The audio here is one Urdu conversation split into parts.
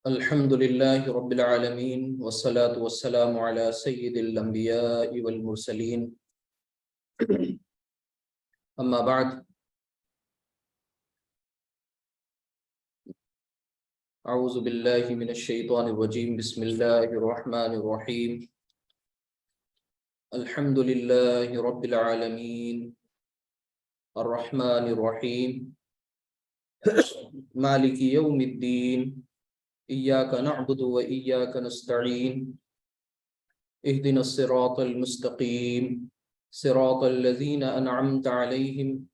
الحمد لله رب العالمين والصلاة والسلام على سيد الأنبياء والمرسلين أما بعد أعوذ بالله من الشيطان الرجيم بسم الله الرحمن الرحيم الحمد لله رب العالمين الرحمن الرحيم مالك يوم الدين إياك نعبد وإياك نستعين اهدنا الصراط المستقيم صراط الذين أنعمت عليهم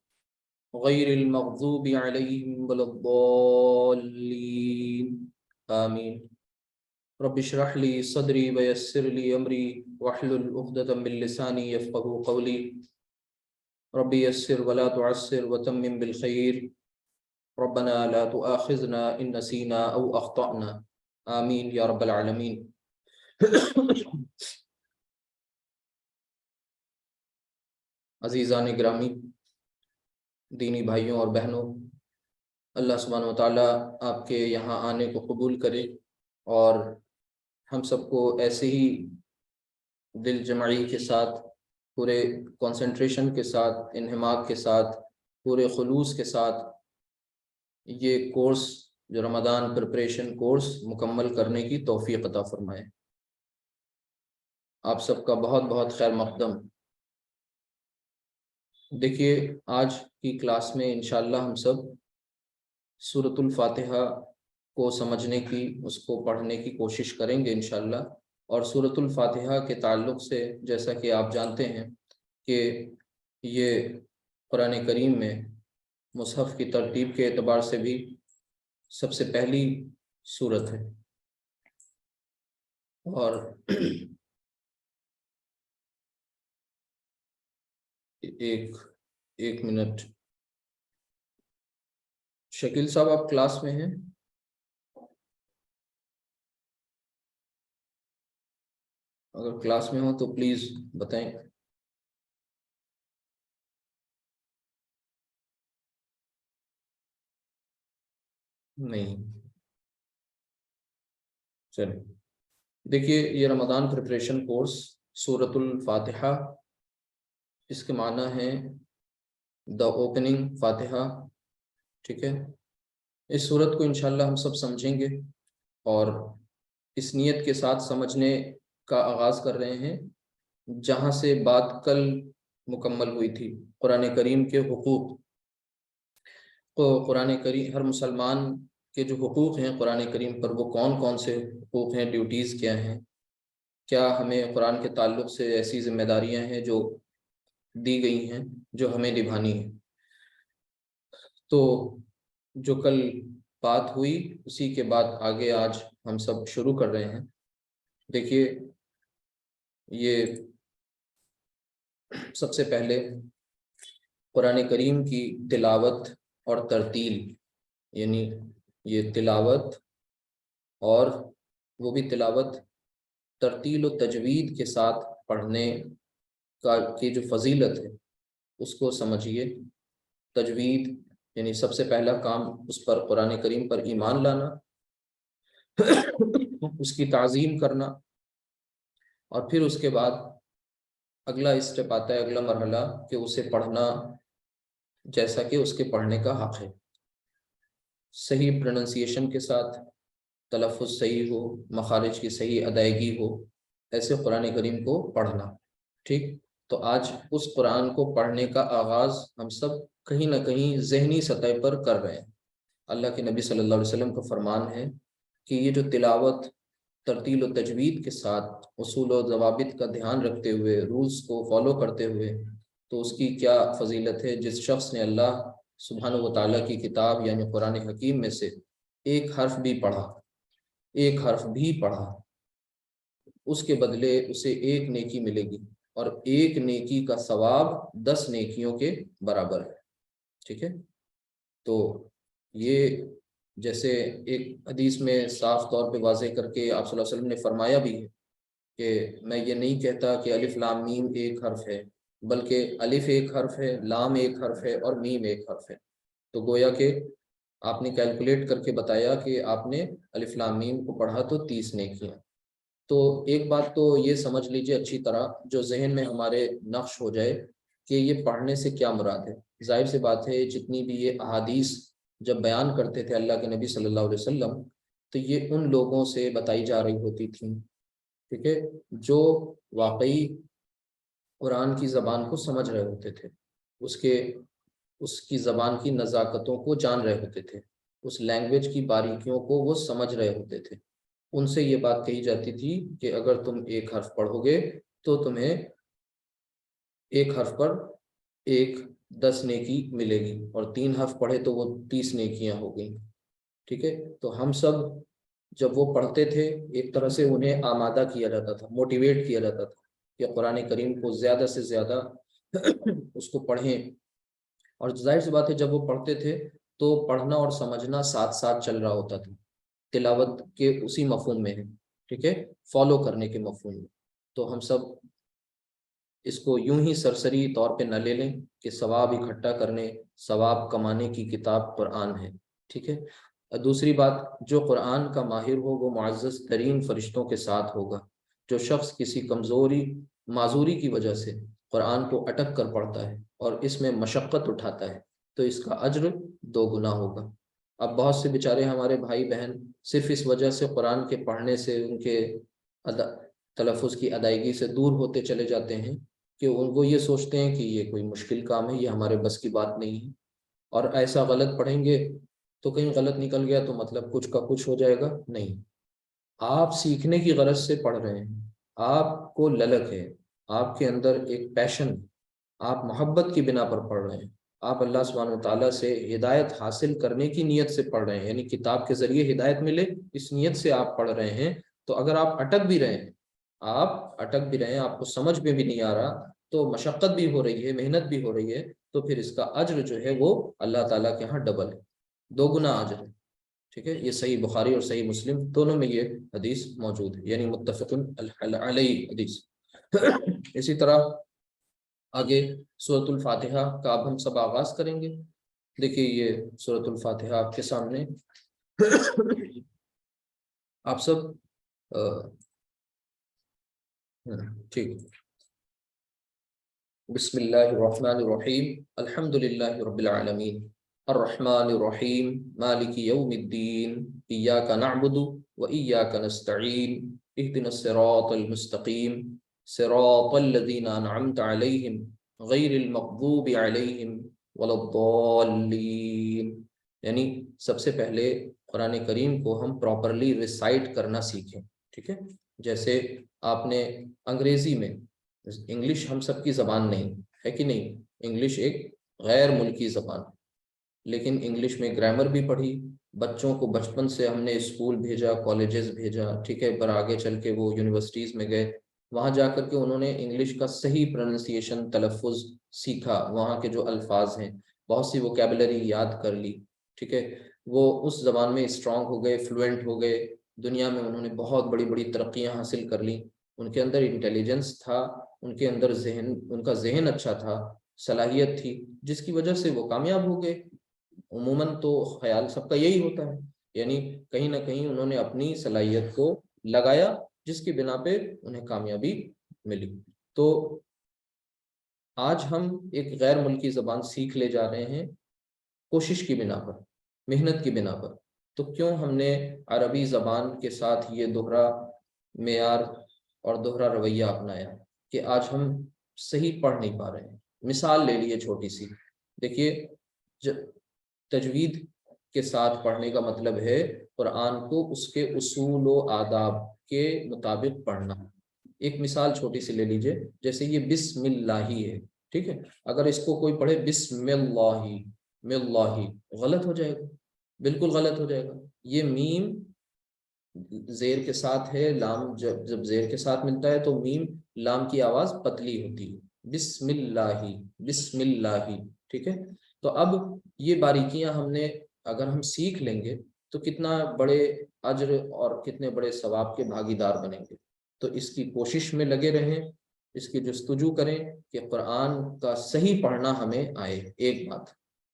غير المغضوب عليهم ولا الضالين آمين رب اشرح لي صدري ويسر لي أمري واحلل عقدة من لساني يفقهوا قولي رب يسر ولا تعسر وتمم بالخير ربنا لا تؤاخذنا إن نسينا أو أخطأنا آمين يا رب العالمين عزیزان گرامی، دینی بھائیوں اور بہنوں، اللہ سبحانہ وتعالیٰ آپ کے یہاں آنے کو قبول کرے اور ہم سب کو ایسے ہی دل جمعی کے ساتھ، پورے کنسنٹریشن کے ساتھ، انہماک کے ساتھ، پورے خلوص کے ساتھ یہ کورس جو رمضان پریپریشن کورس مکمل کرنے کی توفیق عطا فرمائے۔ آپ سب کا بہت بہت خیر مقدم۔ دیکھیے، آج کی کلاس میں انشاءاللہ ہم سب سورۃ الفاتحہ کو سمجھنے کی، اس کو پڑھنے کی کوشش کریں گے انشاءاللہ۔ اور سورۃ الفاتحہ کے تعلق سے جیسا کہ آپ جانتے ہیں کہ یہ قرآن کریم میں مصحف کی ترتیب کے اعتبار سے بھی سب سے پہلی سورت ہے، اور ایک منٹ، شکیل صاحب آپ کلاس میں ہیں؟ اگر کلاس میں ہو تو پلیز بتائیں۔ نہیں، چلیں۔ دیکھیے، یہ رمضان پریپریشن کورس سورۃ الفاتحہ، اس کے معنی ہے دا اوپننگ فاتحہ، ٹھیک ہے۔ اس سورت کو انشاءاللہ ہم سب سمجھیں گے اور اس نیت کے ساتھ سمجھنے کا آغاز کر رہے ہیں جہاں سے بات کل مکمل ہوئی تھی، قرآن کریم کے حقوق کو۔ قرآن کریم، ہر مسلمان کے جو حقوق ہیں قرآن کریم پر، وہ کون کون سے حقوق ہیں، ڈیوٹیز کیا ہیں، کیا ہمیں قرآن کے تعلق سے ایسی ذمہ داریاں ہیں جو دی گئی ہیں جو ہمیں نبھانی ہیں۔ تو جو کل بات ہوئی اسی کے بعد آگے آج ہم سب شروع کر رہے ہیں۔ دیکھیے، یہ سب سے پہلے قرآن کریم کی تلاوت اور ترتیل، یعنی یہ تلاوت، اور وہ بھی تلاوت ترتیل و تجوید کے ساتھ پڑھنے کی جو فضیلت ہے اس کو سمجھیے۔ تجوید یعنی سب سے پہلا کام اس پر قرآن کریم پر ایمان لانا، اس کی تعظیم کرنا، اور پھر اس کے بعد اگلا اسٹیپ آتا ہے، اگلا مرحلہ، کہ اسے پڑھنا جیسا کہ اس کے پڑھنے کا حق ہے، صحیح پروننسیشن کے ساتھ، تلفظ صحیح ہو، مخارج کی صحیح ادائیگی ہو، ایسے قرآن کریم کو پڑھنا، ٹھیک۔ تو آج اس قرآن کو پڑھنے کا آغاز ہم سب کہیں نہ کہیں ذہنی سطح پر کر رہے ہیں۔ اللہ کے نبی صلی اللہ علیہ وسلم کا فرمان ہے کہ یہ جو تلاوت ترتیل و تجوید کے ساتھ اصول و ضوابط کا دھیان رکھتے ہوئے، رولز کو فالو کرتے ہوئے، تو اس کی کیا فضیلت ہے۔ جس شخص نے اللہ سبحانہ و تعالیٰ کی کتاب یعنی قرآن حکیم میں سے ایک حرف بھی پڑھا، ایک حرف بھی پڑھا، اس کے بدلے اسے ایک نیکی ملے گی، اور ایک نیکی کا ثواب 10 نیکیوں کے برابر ہے، ٹھیک ہے۔ تو یہ جیسے ایک حدیث میں صاف طور پہ واضح کر کے آپ صلی اللہ علیہ وسلم نے فرمایا بھی ہے کہ میں یہ نہیں کہتا کہ الف لام میم ایک حرف ہے، بلکہ الف ایک حرف ہے، لام ایک حرف ہے، اور میم ایک حرف ہے۔ تو گویا کہ آپ نے کیلکولیٹ کر کے بتایا کہ آپ نے الف لام میم کو پڑھا تو 30 نیکیاں. تو ایک بات تو یہ سمجھ لیجئے اچھی طرح، جو ذہن میں ہمارے نقش ہو جائے کہ یہ پڑھنے سے کیا مراد ہے. ظاہر سی بات ہے جتنی بھی یہ احادیث جب بیان کرتے تھے اللہ کے نبی صلی اللہ علیہ وسلم، تو یہ ان لوگوں سے بتائی جا رہی ہوتی تھیں، ٹھیک ہے، جو واقعی قرآن کی زبان کو سمجھ رہے ہوتے تھے، اس کی زبان کی نزاکتوں کو جان رہے ہوتے تھے، اس لینگویج کی باریکیوں کو وہ سمجھ رہے ہوتے تھے. ان سے یہ بات کہی جاتی تھی کہ اگر تم ایک حرف پڑھو گے تو تمہیں ایک حرف پر 10 نیکی ملے گی، اور 3 حرف پڑھے تو وہ 30 نیکیاں ہو گئیں. ٹھیک ہے، تو ہم سب جب وہ پڑھتے تھے ایک طرح سے انہیں آمادہ کیا جاتا تھا، موٹیویٹ کیا جاتا تھا کہ قرآن کریم کو زیادہ سے زیادہ اس کو پڑھیں. اور ظاہر سی بات ہے جب وہ پڑھتے تھے تو پڑھنا اور سمجھنا ساتھ ساتھ چل رہا ہوتا تھا، تلاوت کے اسی مفہوم میں ہے، ٹھیک ہے، فالو کرنے کے مفہوم میں. تو ہم سب اس کو یوں ہی سرسری طور پہ نہ لے لیں کہ ثواب اکٹھا کرنے، ثواب کمانے کی کتاب قرآن ہے. ٹھیک ہے. دوسری بات، جو قرآن کا ماہر ہو وہ معزز ترین فرشتوں کے ساتھ ہوگا. جو شخص کسی معذوری کی وجہ سے قرآن کو اٹک کر پڑھتا ہے اور اس میں مشقت اٹھاتا ہے تو اس کا اجر 2 گنا ہوگا. اب بہت سے بیچارے ہمارے بھائی بہن صرف اس وجہ سے قرآن کے پڑھنے سے، ان کے تلفظ کی ادائیگی سے دور ہوتے چلے جاتے ہیں کہ وہ یہ سوچتے ہیں کہ یہ کوئی مشکل کام ہے، یہ ہمارے بس کی بات نہیں ہے، اور ایسا غلط پڑھیں گے تو کہیں غلط نکل گیا تو مطلب کچھ کا کچھ ہو جائے گا. نہیں، آپ سیکھنے کی غرض سے پڑھ رہے ہیں، آپ کو للک ہے، آپ کے اندر ایک پیشن ہے، آپ محبت کی بنا پر پڑھ رہے ہیں، آپ اللہ سبحانہ وتعالیٰ سے ہدایت حاصل کرنے کی نیت سے پڑھ رہے ہیں، یعنی کتاب کے ذریعے ہدایت ملے اس نیت سے آپ پڑھ رہے ہیں. تو اگر آپ اٹک بھی رہے ہیں، آپ کو سمجھ میں بھی نہیں آ رہا، تو مشقت بھی ہو رہی ہے، محنت بھی ہو رہی ہے، تو پھر اس کا اجر جو ہے وہ اللہ تعالیٰ کے ہاں ڈبل ہے، 2 گنا اجر ہے. ٹھیک ہے، یہ صحیح بخاری اور صحیح مسلم دونوں میں یہ حدیث موجود ہے، یعنی متفق علیہ حدیث. اسی طرح آگے سورۃ الفاتحہ کا اب ہم سب آغاز کریں گے. دیکھیے یہ سورۃ الفاتحہ آپ کے سامنے، آپ سب ٹھیک. بسم اللہ الرحمن الرحیم، الحمد للہ رب العالمین، الرحمن الرحیم، مالک یوم الدین، ایاک نعبد و ایاک نستعین، اہدنا الصراط المستقیم، صراط الذین انعمت علیہم غیر المغضوب علیہم ولا الضالین. یعنی سب سے پہلے قرآن کریم کو ہم پراپرلی ریسائٹ کرنا سیکھیں. ٹھیک ہے، جیسے آپ نے انگریزی میں، انگلش ہم سب کی زبان نہیں ہے کہ نہیں، انگلش ایک غیر ملکی زبان، لیکن انگلش میں گرامر بھی پڑھی، بچوں کو بچپن سے ہم نے اسکول بھیجا، کالجز بھیجا، ٹھیک ہے، پر آگے چل کے وہ یونیورسٹیز میں گئے، وہاں جا کر کے انہوں نے انگلش کا صحیح پروننسیشن، تلفظ سیکھا، وہاں کے جو الفاظ ہیں، بہت سی ووکیبلری یاد کر لی. ٹھیک ہے، وہ اس زبان میں اسٹرانگ ہو گئے، فلوئنٹ ہو گئے، دنیا میں انہوں نے بہت بڑی بڑی ترقیاں حاصل کر لیں. ان کے اندر انٹیلیجنس تھا، ان کے اندر ان کا ذہن اچھا تھا، صلاحیت تھی، جس کی وجہ سے وہ کامیاب ہو گئے. عموماً تو خیال سب کا یہی ہوتا ہے، یعنی کہیں نہ کہیں انہوں نے اپنی صلاحیت کو لگایا جس کی بنا پہ انہیں کامیابی ملی. تو آج ہم ایک غیر ملکی زبان سیکھ لے جا رہے ہیں کوشش کی بنا پر، محنت کی بنا پر. تو کیوں ہم نے عربی زبان کے ساتھ یہ دوہرا معیار اور دوہرا رویہ اپنایا کہ آج ہم صحیح پڑھ نہیں پا رہے ہیں. مثال لے لیے چھوٹی سی، دیکھیے تجوید کے ساتھ پڑھنے کا مطلب ہے قرآن کو اس کے اصول و آداب کے مطابق پڑھنا. ایک مثال چھوٹی سی لے لیجئے، جیسے یہ بسم اللہ ہے، ٹھیک ہے، اگر اس کو کوئی پڑھے بسم اللہ، غلط ہو جائے گا، بالکل غلط ہو جائے گا. یہ میم زیر کے ساتھ ہے، لام جب زیر کے ساتھ ملتا ہے تو میم لام کی آواز پتلی ہوتی ہے، بسم اللہ. ٹھیک ہے، تو اب یہ باریکیاں اگر ہم سیکھ لیں گے تو کتنا بڑے اجر اور کتنے بڑے ثواب کے بھاگیدار بنیں گے. تو اس کی کوشش میں لگے رہیں، اس کی جستجو کریں کہ قرآن کا صحیح پڑھنا ہمیں آئے. ایک بات.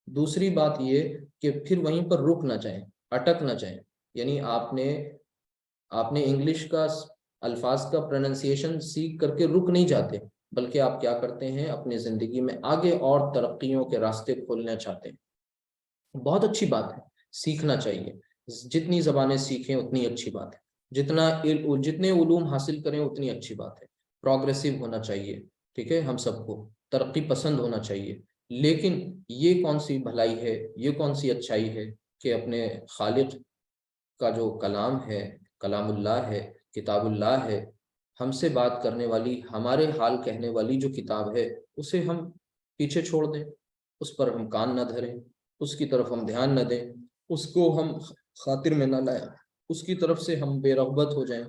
دوسری بات یہ کہ پھر وہیں پر رک نہ جائیں، اٹک نہ جائیں، یعنی آپ نے انگلش کا الفاظ کا پروننسیشن سیکھ کر کے رک نہیں جاتے، بلکہ آپ کیا کرتے ہیں اپنی زندگی میں آگے اور ترقیوں کے راستے کھولنا چاہتے ہیں۔ بہت اچھی بات ہے، سیکھنا چاہیے، جتنی زبانیں سیکھیں اتنی اچھی بات ہے، جتنے علوم حاصل کریں اتنی اچھی بات ہے، پروگریسو ہونا چاہیے، ٹھیک ہے، ہم سب کو ترقی پسند ہونا چاہیے۔ لیکن یہ کون سی بھلائی ہے، یہ کون سی اچھائی ہے کہ اپنے خالق کا جو کلام ہے، کلام اللہ ہے، کتاب اللہ ہے، ہم سے بات کرنے والی، ہمارے حال کہنے والی جو کتاب ہے، اسے ہم پیچھے چھوڑ دیں، اس پر ہم کان نہ دھریں، اس کی طرف ہم دھیان نہ دیں، اس کو ہم خاطر میں نہ لائیں، اس کی طرف سے ہم بے رغبت ہو جائیں،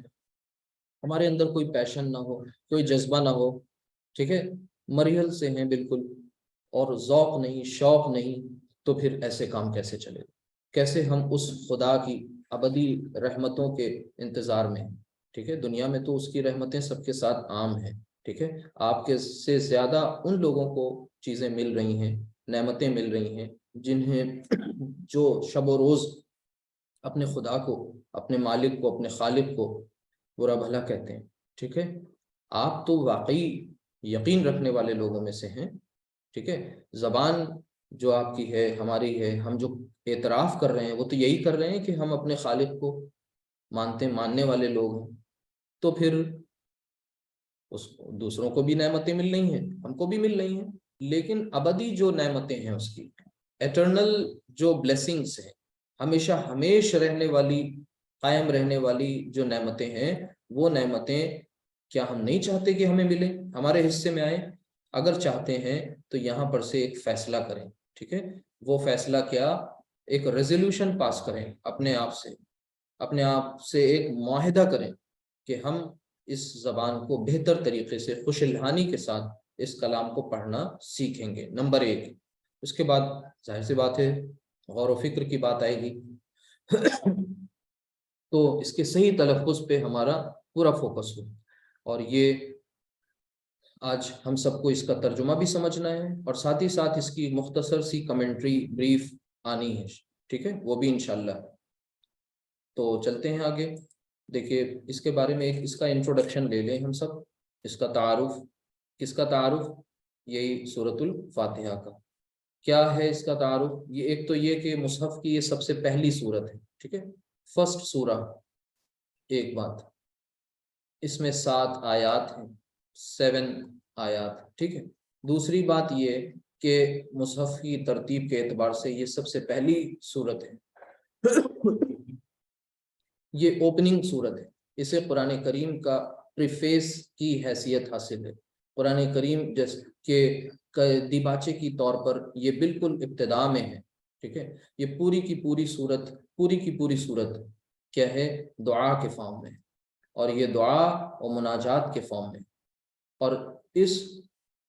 ہمارے اندر کوئی پیشن نہ ہو، کوئی جذبہ نہ ہو، ٹھیک ہے، مریحل سے ہیں بالکل، اور ذوق نہیں، شوق نہیں، تو پھر ایسے کام کیسے چلے گا؟ کیسے ہم اس خدا کی ابدی رحمتوں کے انتظار میں ہیں، ٹھیک ہے؟ دنیا میں تو اس کی رحمتیں سب کے ساتھ عام ہیں، ٹھیک ہے، آپ کے سے زیادہ ان لوگوں کو چیزیں مل رہی ہیں، نعمتیں مل رہی ہیں، جنہیں جو شب و روز اپنے خدا کو، اپنے مالک کو، اپنے خالق کو برا بھلا کہتے ہیں، ٹھیک ہے۔ آپ تو واقعی یقین رکھنے والے لوگوں میں سے ہیں، ٹھیک ہے، زبان جو آپ کی ہے، ہماری ہے، ہم جو اعتراف کر رہے ہیں وہ تو یہی کر رہے ہیں کہ ہم اپنے خالق کو ماننے والے لوگ ہیں، تو پھر اس دوسروں کو بھی نعمتیں مل رہی ہیں، ہم کو بھی مل رہی ہیں، لیکن ابدی جو نعمتیں ہیں، اس کی ایٹرنل جو بلیسنگز ہیں، ہمیشہ ہمیش رہنے والی، قائم رہنے والی جو نعمتیں ہیں، وہ نعمتیں کیا ہم نہیں چاہتے کہ ہمیں ملیں، ہمارے حصے میں آئیں؟ اگر چاہتے ہیں تو یہاں پر سے ایک فیصلہ کریں، ٹھیک ہے، وہ فیصلہ کیا؟ ایک ریزولوشن پاس کریں، اپنے آپ سے ایک معاہدہ کریں کہ ہم اس زبان کو بہتر طریقے سے خوش الحانی کے ساتھ اس کلام کو پڑھنا سیکھیں گے، نمبر 1۔ اس کے بعد ظاہر سی بات ہے غور و فکر کی بات آئے گی تو اس کے صحیح تلفظ پہ ہمارا پورا فوکس ہو، اور یہ آج ہم سب کو اس کا ترجمہ بھی سمجھنا ہے، اور ساتھ ہی ساتھ اس کی مختصر سی کمنٹری بریف آنی ہے، ٹھیک ہے، وہ بھی انشاءاللہ۔ تو چلتے ہیں آگے۔ دیکھیے اس کے بارے میں اس کا انٹروڈکشن لے لیں ہم سب، اس کا تعارف۔ کس کا تعارف؟ یہی سورۃ الفاتحہ کا۔ کیا ہے اس کا تعارف؟ یہ ایک تو یہ کہ مصحف کی یہ سب سے پہلی سورت ہے، ٹھیک ہے، فرسٹ سورہ، ایک بات، اس میں 7 آیات ہیں، 7 آیات، ٹھیک ہے۔ دوسری بات یہ کہ مصحف کی ترتیب کے اعتبار سے یہ سب سے پہلی سورت ہے یہ اوپننگ سورت ہے، اسے قرآن کریم کا پریفیس کی حیثیت حاصل ہے۔ قرآن کریم جیسے کہ دیباچے کی طور پر یہ بالکل ابتدا میں ہے، ٹھیک ہے۔ یہ پوری کی پوری صورت کیا ہے؟ دعا کے فارم میں، اور یہ دعا و مناجات کے فارم میں، اور اس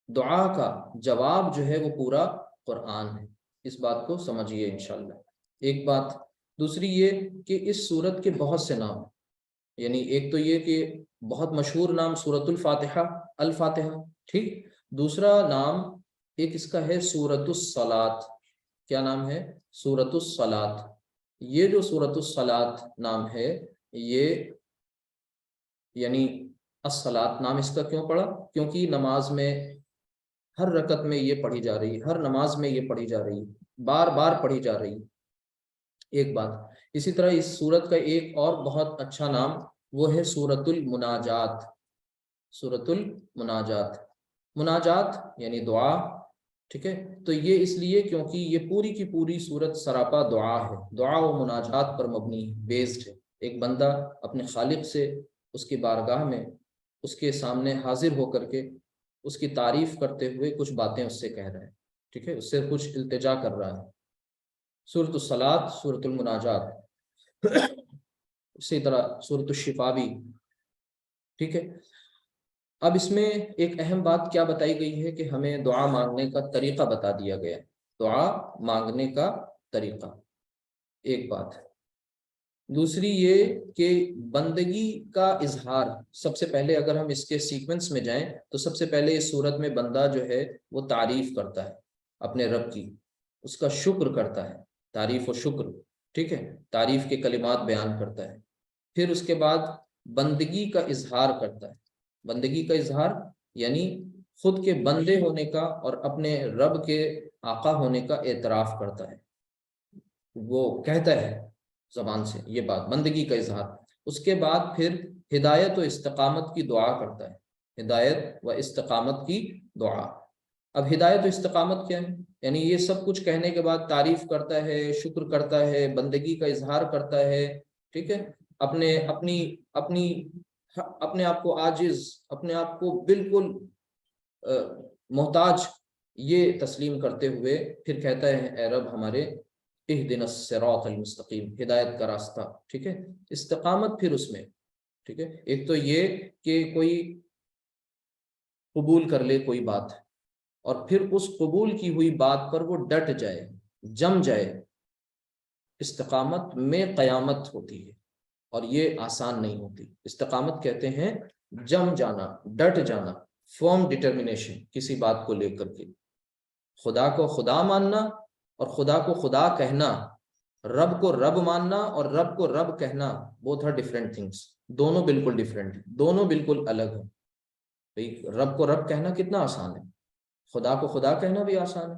دعا کا جواب جو ہے وہ پورا قرآن ہے، اس بات کو سمجھیے انشاءاللہ۔ ایک بات، دوسری یہ کہ اس سورت کے بہت سے نام، یعنی ایک تو یہ کہ بہت مشہور نام سورۃ الفاتحہ، ٹھیک۔ دوسرا نام ایک اس کا ہے سورۃ الصلاۃ۔ کیا نام ہے؟ سورۃ الصلاۃ۔ یہ جو سورۃ الصلاۃ نام ہے، یہ یعنی الصلاۃ نام اس کا کیوں پڑا؟ کیونکہ نماز میں ہر رکعت میں یہ پڑھی جا رہی ہے، ہر نماز میں یہ پڑھی جا رہی ہے، بار بار پڑھی جا رہی ہے، ایک بات۔ اسی طرح اس سورت کا ایک اور بہت اچھا نام وہ ہے سورۃ المناجات۔ سورۃ المناجات، مناجات یعنی دعا، ٹھیک ہے۔ تو یہ اس لیے کیونکہ یہ پوری کی پوری سورت سراپا دعا ہے، دعا و مناجات پر مبنی بیسڈ ہے۔ ایک بندہ اپنے خالق سے اس کی بارگاہ میں، اس کے سامنے حاضر ہو کر کے اس کی تعریف کرتے ہوئے کچھ باتیں اس سے کہہ رہا ہے، ٹھیک ہے، اس سے کچھ التجا کر رہا ہے۔ سورۃ الصلاۃ، سورۃ المناجات، اسی طرح سورۃ الشفا بھی، ٹھیک ہے۔ اب اس میں ایک اہم بات کیا بتائی گئی ہے کہ ہمیں دعا مانگنے کا طریقہ بتا دیا گیا ہے، دعا مانگنے کا طریقہ، ایک بات۔ دوسری یہ کہ بندگی کا اظہار، سب سے پہلے اگر ہم اس کے سیکوینس میں جائیں تو سب سے پہلے اس صورت میں بندہ جو ہے وہ تعریف کرتا ہے اپنے رب کی، اس کا شکر کرتا ہے، تعریف و شکر، ٹھیک ہے، تعریف کے کلمات بیان کرتا ہے۔ پھر اس کے بعد بندگی کا اظہار کرتا ہے۔ بندگی کا اظہار یعنی خود کے بندے ہونے کا اور اپنے رب کے آقا ہونے کا اعتراف کرتا ہے، وہ کہتا ہے زبان سے یہ بات، بندگی کا اظہار۔ اس کے بعد پھر ہدایت و استقامت کی دعا کرتا ہے، ہدایت و استقامت کی دعا۔ اب ہدایت و استقامت کیا ہے؟ یعنی یہ سب کچھ کہنے کے بعد تعریف کرتا ہے، شکر کرتا ہے، بندگی کا اظہار کرتا ہے، ٹھیک ہے، اپنے آپ کو عاجز، اپنے آپ کو بالکل محتاج یہ تسلیم کرتے ہوئے پھر کہتا ہے اے رب ہمارے اہدنا الصراط المستقیم، ہدایت کا راستہ، ٹھیک ہے۔ استقامت پھر اس میں، ٹھیک ہے، ایک تو یہ کہ کوئی قبول کر لے کوئی بات، اور پھر اس قبول کی ہوئی بات پر وہ ڈٹ جائے، جم جائے۔ استقامت میں قیامت ہوتی ہے اور یہ آسان نہیں ہوتی۔ استقامت کہتے ہیں جم جانا، ڈٹ جانا، فرم ڈٹرمنیشن کسی بات کو لے کر کے، خدا کو خدا ماننا اور خدا کو خدا کہنا، رب کو رب ماننا اور رب کو رب کہنا، بوتھ آر ڈفرینٹ تھنگس، دونوں بالکل ڈفرینٹ ہیں، دونوں بالکل الگ ہیں۔ بھئی رب کو رب کہنا کتنا آسان ہے، خدا کو خدا کہنا بھی آسان ہے،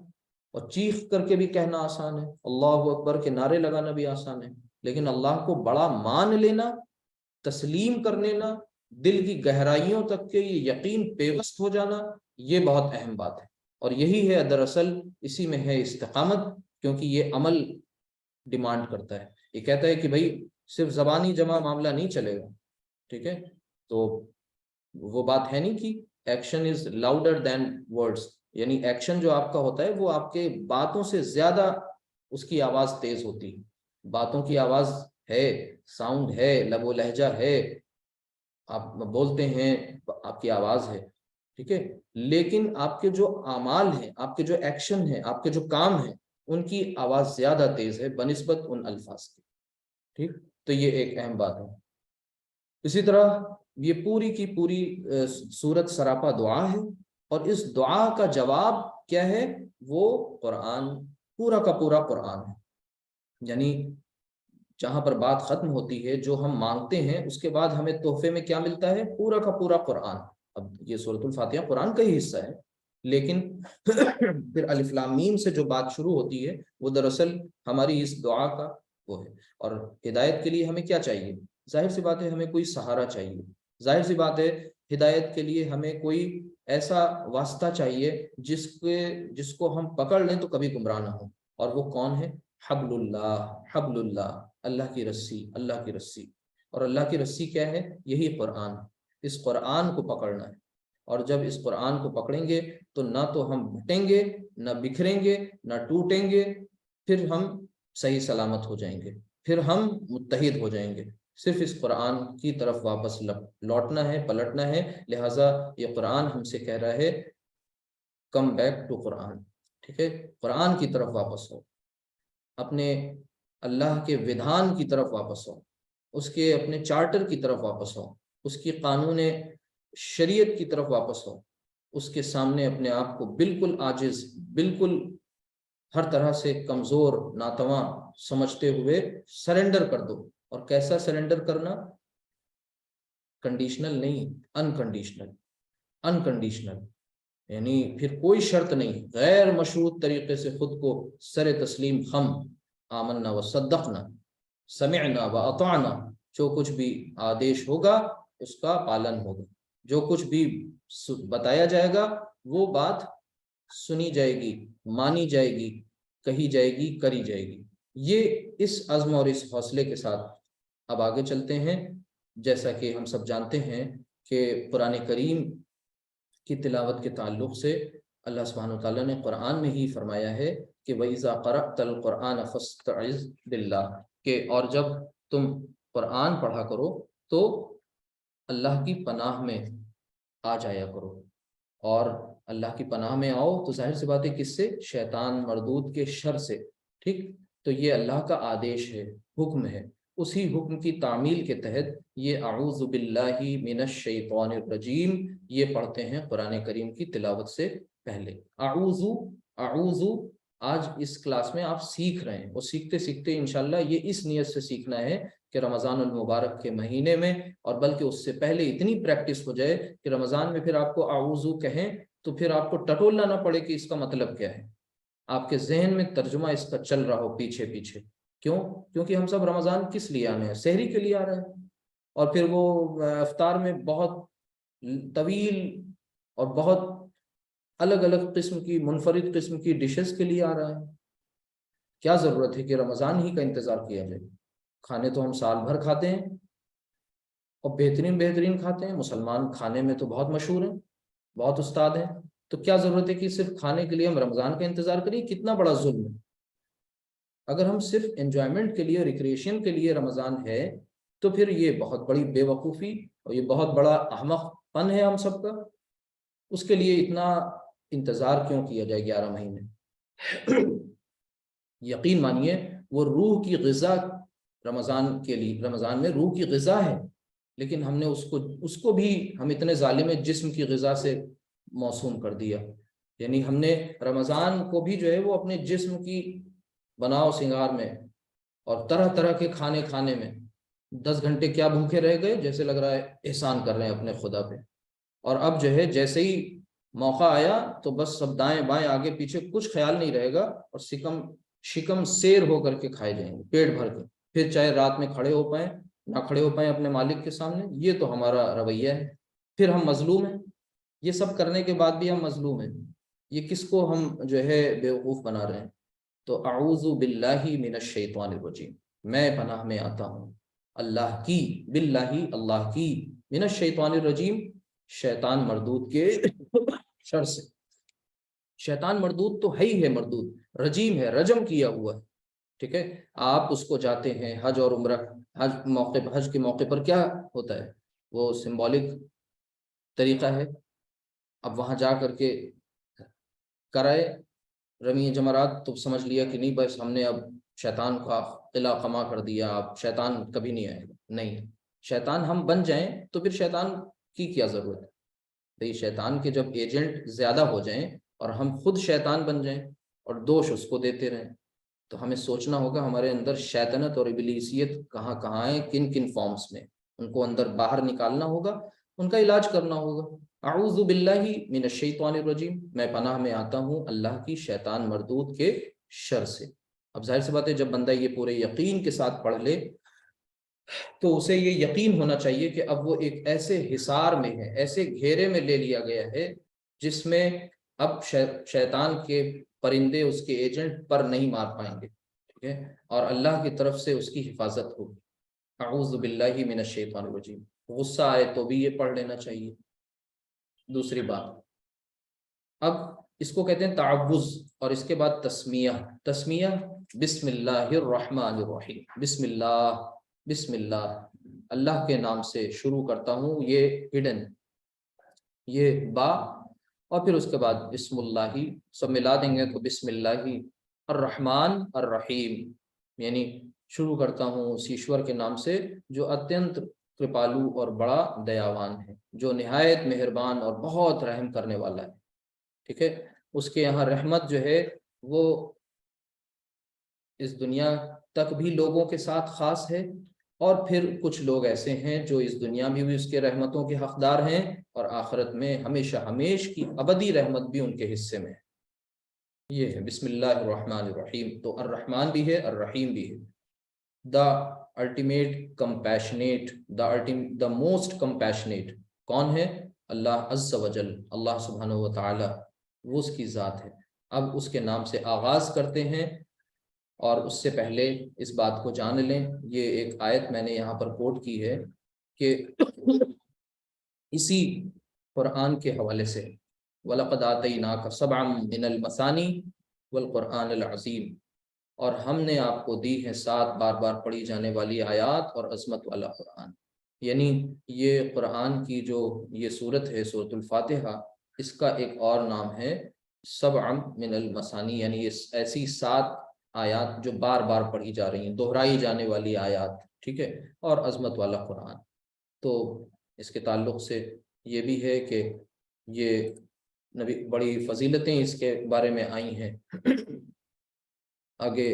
اور چیخ کر کے بھی کہنا آسان ہے، اللہ اکبر کے نعرے لگانا بھی آسان ہے، لیکن اللہ کو بڑا مان لینا، تسلیم کر لینا، دل کی گہرائیوں تک کے یہ یقین پیوست ہو جانا، یہ بہت اہم بات ہے۔ اور یہی ہے دراصل، اسی میں ہے استقامت، کیونکہ یہ عمل ڈیمانڈ کرتا ہے۔ یہ کہتا ہے کہ بھائی صرف زبانی جمع معاملہ نہیں چلے گا، ٹھیک ہے، تو وہ بات ہے نہیں کہ action is louder than words, یعنی ایکشن جو آپ کا ہوتا ہے وہ آپ کے باتوں سے زیادہ اس کی آواز تیز ہوتی ہے، باتوں کی آواز ہے، ساؤنڈ ہے، لب و لہجہ ہے، آپ بولتے ہیں، آپ کی آواز ہے، ٹھیک ہے، لیکن آپ کے جو اعمال ہیں، آپ کے جو ایکشن ہیں، آپ کے جو کام ہیں، ان کی آواز زیادہ تیز ہے بنسبت ان الفاظ کی، ٹھیک، تو یہ ایک اہم بات ہے۔ اسی طرح یہ پوری کی پوری سورت سراپا دعا ہے، اور اس دعا کا جواب کیا ہے؟ وہ قرآن، پورا کا پورا قرآن ہے۔ یعنی جہاں پر بات ختم ہوتی ہے، جو ہم مانگتے ہیں، اس کے بعد ہمیں تحفے میں کیا ملتا ہے؟ پورا کا پورا قرآن۔ اب یہ سورۃ الفاتحہ قرآن کا ہی حصہ ہے، لیکن پھر الف لام میم سے جو بات شروع ہوتی ہے وہ دراصل ہماری اس دعا کا وہ ہے۔ اور ہدایت کے لیے ہمیں کیا چاہیے؟ ظاہر سی بات ہے ہمیں کوئی سہارا چاہیے، ظاہر سی بات ہے ہدایت کے لیے ہمیں کوئی ایسا واسطہ چاہیے جس کو ہم پکڑ لیں تو کبھی گمراہ نہ ہو، اور وہ کون ہے؟ حبل اللہ، حبل اللہ، اللہ کی رسی، اللہ کی رسی۔ اور اللہ کی رسی کیا ہے؟ یہی قرآن، اس قرآن کو پکڑنا ہے۔ اور جب اس قرآن کو پکڑیں گے تو نہ تو ہم بھٹیں گے، نہ بکھریں گے، نہ ٹوٹیں گے، پھر ہم صحیح سلامت ہو جائیں گے، پھر ہم متحد ہو جائیں گے۔ صرف اس قرآن کی طرف واپس لوٹنا ہے، پلٹنا ہے، لہٰذا یہ قرآن ہم سے کہہ رہا ہے کم بیک ٹو قرآن، ٹھیک ہے، قرآن کی طرف واپس ہو، اپنے اللہ کے ودھان کی طرف واپس ہو، اس کے اپنے چارٹر کی طرف واپس ہو، اس کی قانون شریعت کی طرف واپس ہو، اس کے سامنے اپنے آپ کو بالکل عاجز، بالکل ہر طرح سے کمزور، ناتواں سمجھتے ہوئے سرنڈر کر دو۔ اور کیسا سرنڈر کرنا؟ کنڈیشنل نہیں، انکنڈیشنل، انکنڈیشنل، یعنی پھر کوئی شرط نہیں، غیر مشروط طریقے سے خود کو سر تسلیم خم، آمنا و صدقنا، سمعنا و اطعنا، جو کچھ بھی آدیش ہوگا اس کا پالن ہوگا، جو کچھ بھی بتایا جائے گا وہ بات سنی جائے گی، مانی جائے گی، کہی جائے گی، کری جائے گی۔ یہ اس عزم اور اس حوصلے کے ساتھ اب آگے چلتے ہیں۔ جیسا کہ ہم سب جانتے ہیں کہ قرآن کریم کی تلاوت کے تعلق سے اللہ سبحانہ وتعالیٰ نے قرآن میں ہی فرمایا ہے کہ وَإِذَا قَرَأْتَ الْقُرْآنَ فَاسْتَعِذْ بِاللَّهِ، کہ اور جب تم قرآن پڑھا کرو تو اللہ کی پناہ میں آ جایا کرو۔ اور اللہ کی پناہ میں آؤ تو ظاہر سی بات ہے کس سے؟ شیطان مردود کے شر سے، ٹھیک، تو یہ اللہ کا آدیش ہے، حکم ہے۔ اسی حکم کی تعمیل کے تحت یہ اعوذ باللہ من الشیطان الرجیم یہ پڑھتے ہیں قرآن کریم کی تلاوت سے پہلے۔ اعوذ، اعوذ آج اس کلاس میں آپ سیکھ رہے ہیں، اور سیکھتے سیکھتے انشاءاللہ یہ اس نیت سے سیکھنا ہے کہ رمضان المبارک کے مہینے میں، اور بلکہ اس سے پہلے اتنی پریکٹس ہو جائے کہ رمضان میں پھر آپ کو اعوذ کہیں تو پھر آپ کو ٹٹولنا نہ پڑے کہ اس کا مطلب کیا ہے، آپ کے ذہن میں ترجمہ اس کا چل رہا ہو پیچھے پیچھے۔ کیوں؟ کیونکہ ہم سب رمضان کس لیے آنے ہیں؟ سحری کے لیے آ رہے ہیں، اور پھر وہ افطار میں بہت طویل اور بہت الگ الگ قسم کی منفرد قسم کی ڈشز کے لیے آ رہا ہے۔ کیا ضرورت ہے کہ رمضان ہی کا انتظار کیا جائے؟ کھانے تو ہم سال بھر کھاتے ہیں اور بہترین بہترین کھاتے ہیں، مسلمان کھانے میں تو بہت مشہور ہیں، بہت استاد ہیں، تو کیا ضرورت ہے کہ صرف کھانے کے لیے ہم رمضان کا انتظار کریں؟ کتنا بڑا ظلم ہے۔ اگر ہم صرف انجوائمنٹ کے لیے، ریکریشن کے لیے رمضان ہے، تو پھر یہ بہت بڑی بے وقوفی اور یہ بہت بڑا احمق پن ہے ہم سب کا۔ اس کے لیے اتنا انتظار کیوں کیا جائے 11 مہینے؟ یقین مانیے وہ روح کی غذا رمضان کے لیے، رمضان میں روح کی غذا ہے، لیکن ہم نے اس کو بھی ہم اتنے ظالم جسم کی غذا سے موسوم کر دیا۔ یعنی ہم نے رمضان کو بھی جو ہے وہ اپنے جسم کی بناؤ سنگار میں اور طرح طرح کے کھانے کھانے میں 10 گھنٹے کیا بھوکے رہ گئے، جیسے لگ رہا ہے احسان کر رہے ہیں اپنے خدا پہ، اور اب جو ہے جیسے ہی موقع آیا تو بس سب دائیں بائیں آگے پیچھے کچھ خیال نہیں رہے گا، اور شکم سیر ہو کر کے کھائے جائیں گے پیٹ بھر کے، پھر چاہے رات میں کھڑے ہو پائیں نہ کھڑے ہو پائیں اپنے مالک کے سامنے۔ یہ تو ہمارا رویہ ہے، پھر ہم مظلوم ہیں، یہ سب کرنے کے بعد بھی ہم مظلوم ہیں۔ یہ کس کو ہم جو ہے بیوقوف بنا رہے ہیں؟ تو اعوذ باللہ من الشیطان الرجیم، میں پناہ میں آتا ہوں اللہ کی، باللہ اللہ کی، من الشیطان الرجیم، شیطان مردود کے شر سے۔ شیطان مردود تو ہے ہی ہے، مردود رجیم ہے، رجم کیا ہوا ہے، ٹھیک ہے۔ آپ اس کو جاتے ہیں حج اور عمرہ، حج کے موقع پر کیا ہوتا ہے؟ وہ سمبولک طریقہ ہے، اب وہاں جا کر کے کرائے رمی جمرات تو سمجھ لیا کہ نہیں بس ہم نے اب شیطان کا قلعہ قما کر دیا، اب شیطان کبھی نہیں آئے گا۔ نہیں، شیطان ہم بن جائیں تو پھر شیطان کی کیا ضرورت ہے؟ بھئی شیطان کے جب ایجنٹ زیادہ ہو جائیں اور ہم خود شیطان بن جائیں اور دوش اس کو دیتے رہیں، تو ہمیں سوچنا ہوگا ہمارے اندر شیطنت اور ابلیسیت کہاں کہاں ہے، کن کن فارمز میں، ان کو اندر باہر نکالنا ہوگا، ان کا علاج کرنا ہوگا۔ اعوذ باللہ من الشیطان الرجیم، میں پناہ میں آتا ہوں اللہ کی شیطان مردود کے شر سے۔ اب ظاہر سی بات ہے جب بندہ یہ پورے یقین کے ساتھ پڑھ لے تو اسے یہ یقین ہونا چاہیے کہ اب وہ ایک ایسے حصار میں ہے، ایسے گھیرے میں لے لیا گیا ہے جس میں اب شیطان کے پرندے اس کے ایجنٹ پر نہیں مار پائیں گے، ٹھیک ہے، اور اللہ کی طرف سے اس کی حفاظت ہوگی۔ اعوذ باللہ من الشیطان الرجیم، غصہ آئے تو بھی یہ پڑھ لینا چاہیے۔ دوسری بات، اب اس کو کہتے ہیں تعوذ، اور اس کے بعد تسمیہ۔ تسمیہ بسم اللہ الرحمن الرحیم، بسم اللہ، بسم اللہ، اللہ کے نام سے شروع کرتا ہوں، یہ ہڈن، یہ با، اور پھر اس کے بعد بسم اللہ، سب ملا دیں گے تو بسم اللہ الرحمن الرحیم، یعنی شروع کرتا ہوں اس ایشور کے نام سے جو اتنت کرپالو اور بڑا دیاوان ہے، جو نہایت مہربان اور بہت رحم کرنے والا ہے، ٹھیک ہے۔ اس کے یہاں رحمت جو ہے وہ اس دنیا تک بھی لوگوں کے ساتھ خاص ہے، اور پھر کچھ لوگ ایسے ہیں جو اس دنیا میں بھی اس کے رحمتوں کے حقدار ہیں، اور آخرت میں ہمیشہ ہمیش کی ابدی رحمت بھی ان کے حصے میں ہے۔ یہ ہے بسم اللہ الرحمن الرحیم، تو الرحمن بھی ہے، الرحیم بھی ہے۔ The ultimate compassionate, the most compassionate کون ہے؟ اللہ عز و جل، اللہ سبحانہ و تعالی، وہ اس کی ذات ہے۔ اب اس کے نام سے آغاز کرتے ہیں، اور اس سے پہلے اس بات کو جان لیں، یہ ایک آیت میں نے یہاں پر کوٹ کی ہے کہ اسی قرآن کے حوالے سے وَلَقَدْ آتَيْنَاكَ سَبْعًا مِنَ الْمَثَانِي وَالْقُرْآنِ الْعَظِيمِ، اور ہم نے آپ کو دی ہے 7 بار بار پڑھی جانے والی آیات اور عظمت والا قرآن۔ یعنی یہ قرآن کی جو یہ صورت ہے، سورۃ الفاتحہ، اس کا ایک اور نام ہے سبع من المثانی، یعنی یہ ایسی 7 آیات جو بار بار پڑھی جا رہی ہیں، دہرائی جانے والی آیات، ٹھیک ہے، اور عظمت والا قرآن۔ تو اس کے تعلق سے یہ بھی ہے کہ یہ نبی بڑی فضیلتیں اس کے بارے میں آئی ہیں۔ آگے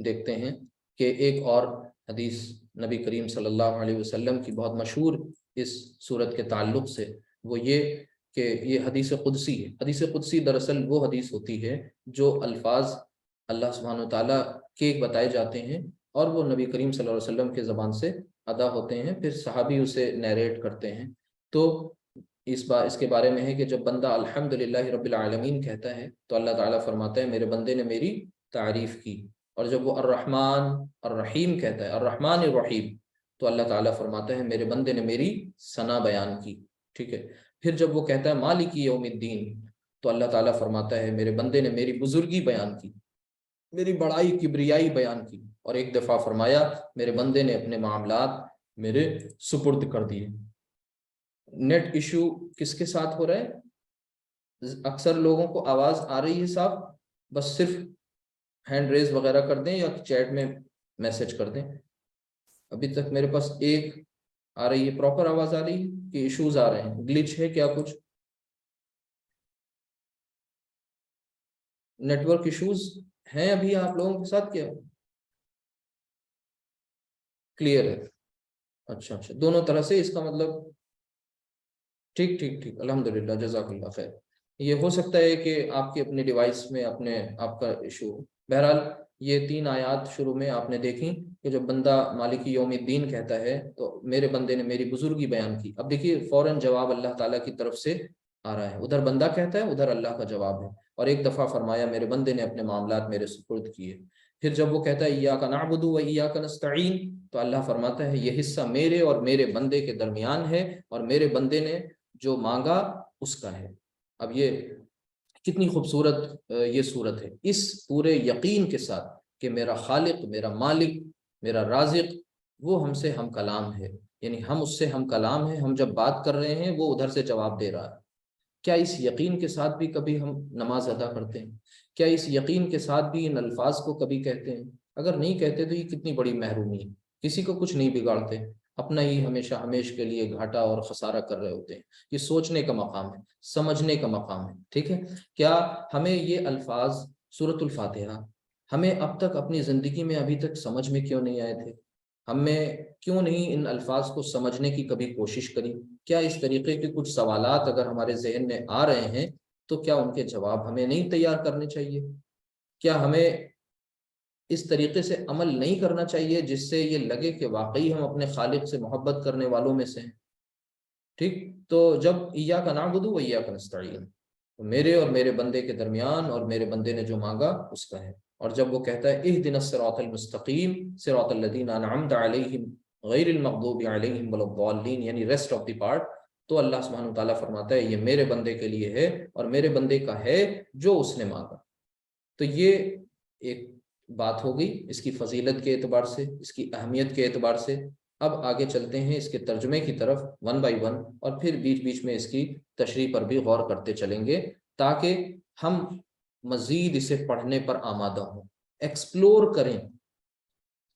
دیکھتے ہیں کہ ایک اور حدیث نبی کریم صلی اللہ علیہ وسلم کی بہت مشہور اس صورت کے تعلق سے، وہ یہ کہ یہ حدیث قدسی ہے۔ حدیث قدسی دراصل وہ حدیث ہوتی ہے جو الفاظ اللہ سبحانہ وتعالیٰ کے بتائے جاتے ہیں اور وہ نبی کریم صلی اللہ علیہ وسلم کے زبان سے ادا ہوتے ہیں، پھر صحابی اسے نیریٹ کرتے ہیں۔ تو اس کے بارے میں ہے کہ جب بندہ الحمدللہ رب العالمین کہتا ہے تو اللہ تعالیٰ فرماتا ہے میرے بندے نے میری تعریف کی، اور جب وہ الرحمن الرحیم کہتا ہے، الرحمن الرحیم، تو اللہ تعالیٰ فرماتا ہے میرے بندے نے میری ثنا بیان کی، ٹھیک ہے۔ پھر جب وہ کہتا ہے مالک یوم الدین، تو اللہ تعالیٰ فرماتا ہے میرے بندے نے میری بزرگی بیان کی، میری بڑائی کبریائی بیان کی، اور ایک دفعہ فرمایا میرے بندے نے اپنے معاملات میرے سپرد کر دیے۔ نیٹ ایشو کس کے ساتھ ہو رہا ہے؟ اکثر لوگوں کو آواز آ رہی ہے صاحب؟ بس صرف ہینڈ ریز وغیرہ کر دیں یا چیٹ میں میسج کر دیں۔ ابھی تک میرے پاس ایک آ رہی ہے، پراپر آواز آ رہی ہے کہ ایشوز آ رہے ہیں، گلچ ہے کیا کچھ؟ نیٹ ورک ایشوز ہیں ابھی آپ لوگوں کے ساتھ کیا؟ کلیئر ہے؟ اچھا اچھا، دونوں طرح سے، اس کا مطلب ٹھیک ٹھیک ٹھیک، الحمدللہ، جزاک اللہ خیر۔ یہ ہو سکتا ہے کہ آپ کی اپنی ڈیوائس میں آپ کا ایشو ہو۔ بہرحال یہ 3 آیات شروع میں آپ نے دیکھی کہ جب بندہ مالک یوم الدین کہتا ہے تو میرے بندے نے میری بزرگی بیان کی۔ اب دیکھیے فوراً جواب اللہ تعالیٰ کی طرف سے آ رہا ہے، ادھر بندہ کہتا ہے، ادھر اللہ کا جواب ہے، اور ایک دفعہ فرمایا میرے بندے نے اپنے معاملات میرے سپرد کیے۔ پھر جب وہ کہتا ہے ایاک نعبد و ایاک نستعین، تو اللہ فرماتا ہے یہ حصہ میرے اور میرے بندے کے درمیان ہے، اور میرے بندے نے جو مانگا اس کا ہے۔ اب یہ کتنی خوبصورت یہ صورت ہے، اس پورے یقین کے ساتھ کہ میرا خالق، میرا مالک، میرا رازق وہ ہم سے ہم کلام ہے، یعنی ہم اس سے ہم کلام ہیں، ہم جب بات کر رہے ہیں وہ ادھر سے جواب دے رہا ہے۔ کیا اس یقین کے ساتھ بھی کبھی ہم نماز ادا کرتے ہیں؟ کیا اس یقین کے ساتھ بھی ان الفاظ کو کبھی کہتے ہیں؟ اگر نہیں کہتے تو یہ کتنی بڑی محرومی ہے۔ کسی کو کچھ نہیں بگاڑتے، اپنا ہی ہمیشہ ہمیش کے لیے گھاٹا اور خسارہ کر رہے ہوتے ہیں۔ یہ سوچنے کا مقام ہے، سمجھنے کا مقام ہے، ٹھیک ہے۔ کیا ہمیں یہ الفاظ سورۃ الفاتحہ ہمیں اب تک اپنی زندگی میں ابھی تک سمجھ میں کیوں نہیں آئے تھے؟ ہمیں کیوں نہیں ان الفاظ کو سمجھنے کی کبھی کوشش کری؟ کیا اس طریقے کے کچھ سوالات اگر ہمارے ذہن میں آ رہے ہیں تو کیا ان کے جواب ہمیں نہیں تیار کرنے چاہیے؟ کیا ہمیں اس طریقے سے عمل نہیں کرنا چاہیے جس سے یہ لگے کہ واقعی ہم اپنے خالق سے محبت کرنے والوں میں سے ہیں؟ ٹھیک، تو جب ایاک نعبد و ایاک نستعین، تو میرے اور میرے بندے کے درمیان، اور میرے بندے نے جو مانگا اس کا ہے۔ اور جب وہ کہتا ہے اہدنا الصراط المستقیم صراط الذین انعمت علیہم غیر المغضوب علیہم ولا الضالین، یعنی ریسٹ آف دی پارٹ، تو اللہ سبحانہ وتعالیٰ فرماتا ہے یہ میرے بندے کے لیے ہے اور میرے بندے کا ہے جو اس نے مانگا۔ تو یہ ایک بات ہو گئی اس کی فضیلت کے اعتبار سے، اس کی اہمیت کے اعتبار سے۔ اب آگے چلتے ہیں اس کے ترجمے کی طرف ون بائی ون، اور پھر بیچ بیچ میں اس کی تشریح پر بھی غور کرتے چلیں گے تاکہ ہم مزید اسے پڑھنے پر آمادہ ہوں، ایکسپلور کریں۔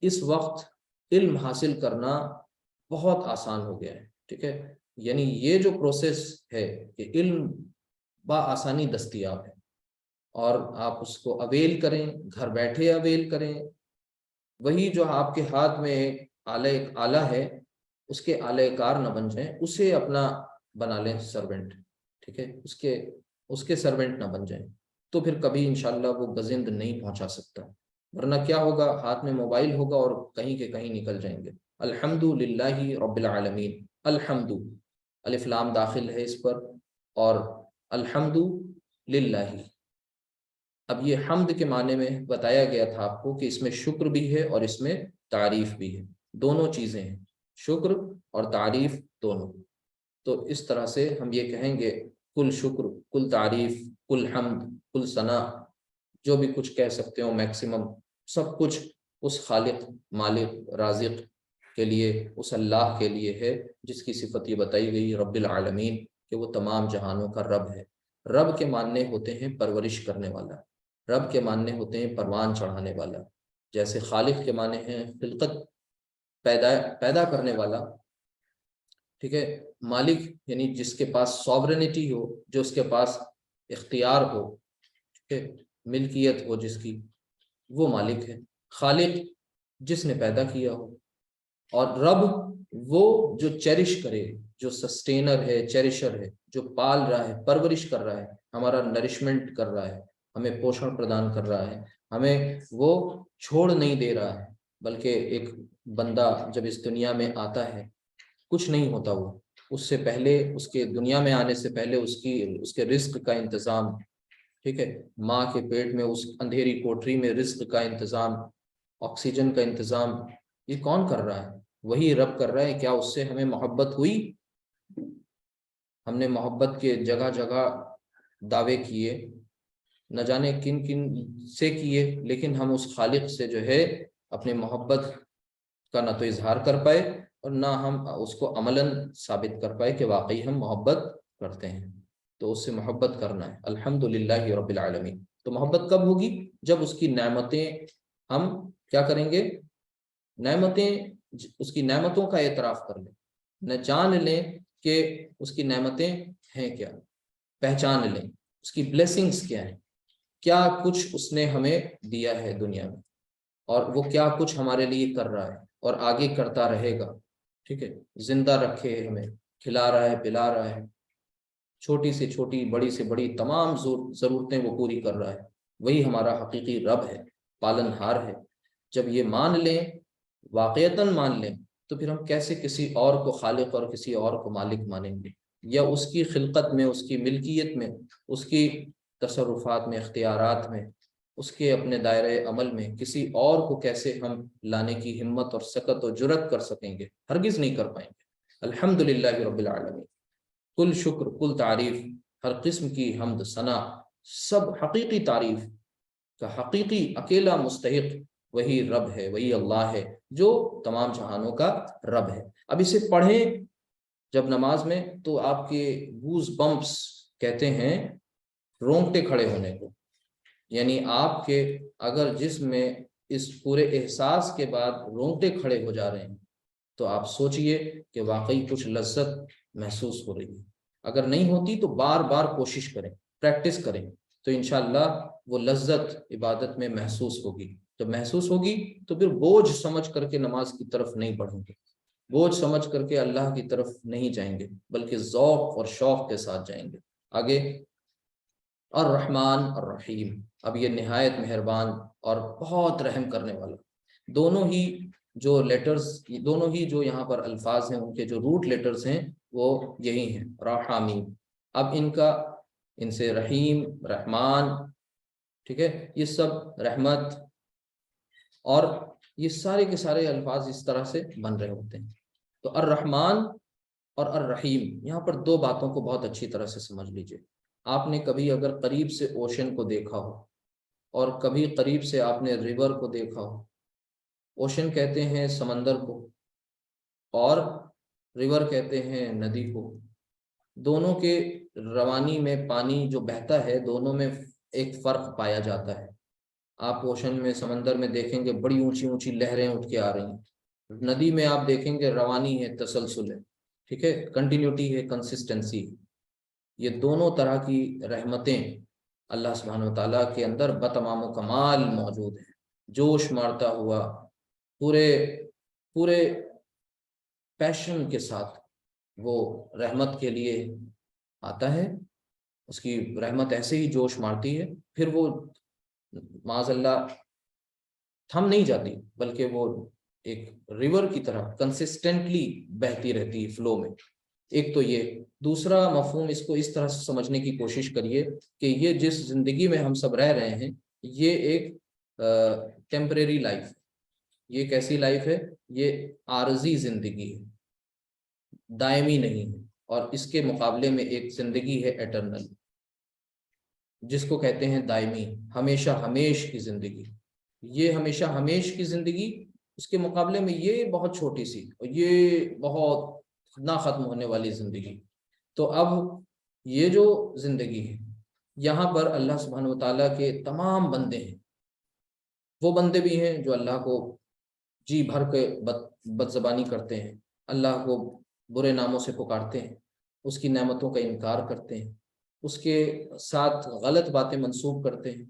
اس وقت علم حاصل کرنا بہت آسان ہو گیا ہے، ٹھیک ہے، یعنی یہ جو پروسیس ہے کہ علم بآسانی دستیاب ہے، اور آپ اس کو اویل کریں، گھر بیٹھے اویل کریں۔ وہی جو آپ کے ہاتھ میں ایک آلہ ہے، اس کے آلہ کار نہ بن جائیں، اسے اپنا بنا لیں سرونٹ، ٹھیک ہے، اس کے سرونٹ نہ بن جائیں، تو پھر کبھی انشاءاللہ وہ گزند نہیں پہنچا سکتا۔ ورنہ کیا ہوگا، ہاتھ میں موبائل ہوگا اور کہیں کے کہیں نکل جائیں گے۔ الحمدللہ رب العالمین، الحمد، الف لام داخل ہے اس پر، اور الحمدللہ۔ اب یہ حمد کے معنی میں بتایا گیا تھا آپ کو کہ اس میں شکر بھی ہے اور اس میں تعریف بھی ہے، دونوں چیزیں ہیں، شکر اور تعریف دونوں۔ تو اس طرح سے ہم یہ کہیں گے کل شکر، کل تعریف، کل حمد، کل ثنا، جو بھی کچھ کہہ سکتے ہو میکسیمم سب کچھ اس خالق، مالک، رازق کے لیے، اس اللہ کے لیے ہے جس کی صفت یہ بتائی گئی رب العالمین، کہ وہ تمام جہانوں کا رب ہے۔ رب کے معنی ہوتے ہیں پرورش کرنے والا، رب کے معنی ہوتے ہیں پروان چڑھانے والا، جیسے خالق کے معنی ہیں خلقت، پیدا کرنے والا، ٹھیک ہے، مالک یعنی جس کے پاس سوورنٹی ہو، جو اس کے پاس اختیار ہو، ٹھیک ہے، ملکیت ہو جس کی، وہ مالک ہے، خالق جس نے پیدا کیا ہو، اور رب وہ جو چیرش کرے، جو سسٹینر ہے، چیرشر ہے، جو پال رہا ہے، پرورش کر رہا ہے، ہمارا نرشمنٹ کر رہا ہے، ہمیں پوشن پردان کر رہا ہے، ہمیں وہ چھوڑ نہیں دے رہا ہے۔ بلکہ ایک بندہ جب اس دنیا میں آتا ہے کچھ نہیں ہوتا، وہ اس سے پہلے، اس کے دنیا میں آنے سے پہلے اس کے رزق کا انتظام، ٹھیک ہے، ماں کے پیٹ میں اس اندھیری کوٹری میں رزق کا انتظام، آکسیجن کا انتظام، یہ کون کر رہا ہے؟ وہی رب کر رہا ہے۔ کیا اس سے ہمیں محبت ہوئی؟ ہم نے محبت کے جگہ جگہ دعوے کیے، نہ جانے کن کن سے کیے، لیکن ہم اس خالق سے جو ہے اپنے محبت کا نہ تو اظہار کر پائے اور نہ ہم اس کو عملاً ثابت کر پائے کہ واقعی ہم محبت کرتے ہیں۔ تو اس سے محبت کرنا ہے۔ الحمدللہ رب العالمین۔ تو محبت کب ہوگی؟ جب اس کی نعمتیں ہم کیا کریں گے؟ نعمتیں، اس کی نعمتوں کا اعتراف کر لیں، نہ جان لیں کہ اس کی نعمتیں ہیں کیا، پہچان لیں اس کی بلیسنگز کیا ہیں، کیا کچھ اس نے ہمیں دیا ہے دنیا میں، اور وہ کیا کچھ ہمارے لیے کر رہا ہے اور آگے کرتا رہے گا، ٹھیک ہے، زندہ رکھے ہے، ہمیں کھلا رہا ہے، پلا رہا ہے، چھوٹی سے چھوٹی، بڑی سے بڑی تمام ضرورتیں وہ پوری کر رہا ہے۔ وہی ہمارا حقیقی رب ہے، پالن ہار ہے۔ جب یہ مان لیں، واقعتاً مان لیں، تو پھر ہم کیسے کسی اور کو خالق اور کسی اور کو مالک مانیں گے؟ یا اس کی خلقت میں، اس کی ملکیت میں، اس کی تصرفات میں، اختیارات میں، اس کے اپنے دائرۂ عمل میں کسی اور کو کیسے ہم لانے کی ہمت اور سکت و جرت کر سکیں گے؟ ہرگز نہیں کر پائیں گے۔ الحمدللہ رب العالمین۔ کل شکر، کل تعریف، ہر قسم کی حمد ثنا، سب حقیقی تعریف کا حقیقی اکیلا مستحق وہی رب ہے، وہی اللہ ہے جو تمام جہانوں کا رب ہے۔ اب اسے پڑھیں جب نماز میں تو آپ کے گوز بمپس کہتے ہیں رونگٹے کھڑے ہونے کو، یعنی آپ کے اگر جسم میں اس پورے احساس کے بعد رونگٹے کھڑے ہو جا رہے ہیں تو آپ سوچئے کہ واقعی کچھ لذت محسوس ہو رہی ہے۔ اگر نہیں ہوتی تو بار بار کوشش کریں، پریکٹس کریں، تو انشاءاللہ وہ لذت عبادت میں محسوس ہوگی۔ جب محسوس ہوگی تو پھر بوجھ سمجھ کر کے نماز کی طرف نہیں بڑھیں گے، بوجھ سمجھ کر کے اللہ کی طرف نہیں جائیں گے، بلکہ ذوق اور شوق کے ساتھ جائیں گے۔ آگے الرحمن الرحیم، اب یہ نہایت مہربان اور بہت رحم کرنے والا۔ دونوں ہی جو لیٹرز، دونوں ہی جو یہاں پر الفاظ ہیں، ان کے جو روٹ لیٹرز ہیں وہ یہی ہیں، رحمین۔ اب ان سے رحیم، رحمان، ٹھیک ہے، یہ سب رحمت، اور یہ سارے کے سارے الفاظ اس طرح سے بن رہے ہوتے ہیں۔ تو الرحمن اور الرحیم، یہاں پر دو باتوں کو بہت اچھی طرح سے سمجھ لیجئے۔ آپ نے کبھی اگر قریب سے اوشن کو دیکھا ہو اور کبھی قریب سے آپ نے ریور کو دیکھا ہو، اوشن کہتے ہیں سمندر کو اور ریور کہتے ہیں ندی کو، دونوں کے روانی میں پانی جو بہتا ہے دونوں میں ایک فرق پایا جاتا ہے۔ آپ اوشن میں، سمندر میں دیکھیں گے بڑی اونچی اونچی لہریں اٹھ کے آ رہی ہیں، ندی میں آپ دیکھیں گے روانی ہے، تسلسل ہے، ٹھیک ہے، کنٹینیوٹی ہے، کنسسٹنسی۔ یہ دونوں طرح کی رحمتیں اللہ سبحانہ وتعالیٰ کے اندر بتمام و کمال موجود ہیں۔ جوش مارتا ہوا، پورے پیشن کے ساتھ وہ رحمت کے لیے آتا ہے، اس کی رحمت ایسے ہی جوش مارتی ہے، پھر وہ معاذ اللہ تھم نہیں جاتی، بلکہ وہ ایک ریور کی طرح کنسسٹنٹلی بہتی رہتی فلو میں۔ ایک تو یہ، دوسرا مفہوم اس کو اس طرح سے سمجھنے کی کوشش کریے کہ یہ جس زندگی میں ہم سب رہ رہے ہیں یہ ایک ٹیمپریری لائف ہے۔ یہ کیسی لائف ہے؟ یہ عارضی زندگی ہے، دائمی نہیں ہے، اور اس کے مقابلے میں ایک زندگی ہے ایٹرنل، جس کو کہتے ہیں دائمی، ہمیشہ ہمیش کی زندگی۔ یہ ہمیشہ ہمیش کی زندگی، اس کے مقابلے میں یہ بہت چھوٹی سی اور یہ بہت نہ ختم ہونے والی زندگی۔ تو اب یہ جو زندگی ہے، یہاں پر اللہ سبحانہ وتعالیٰ کے تمام بندے ہیں۔ وہ بندے بھی ہیں جو اللہ کو جی بھر کے بد زبانی کرتے ہیں، اللہ کو برے ناموں سے پکارتے ہیں، اس کی نعمتوں کا انکار کرتے ہیں، اس کے ساتھ غلط باتیں منسوب کرتے ہیں،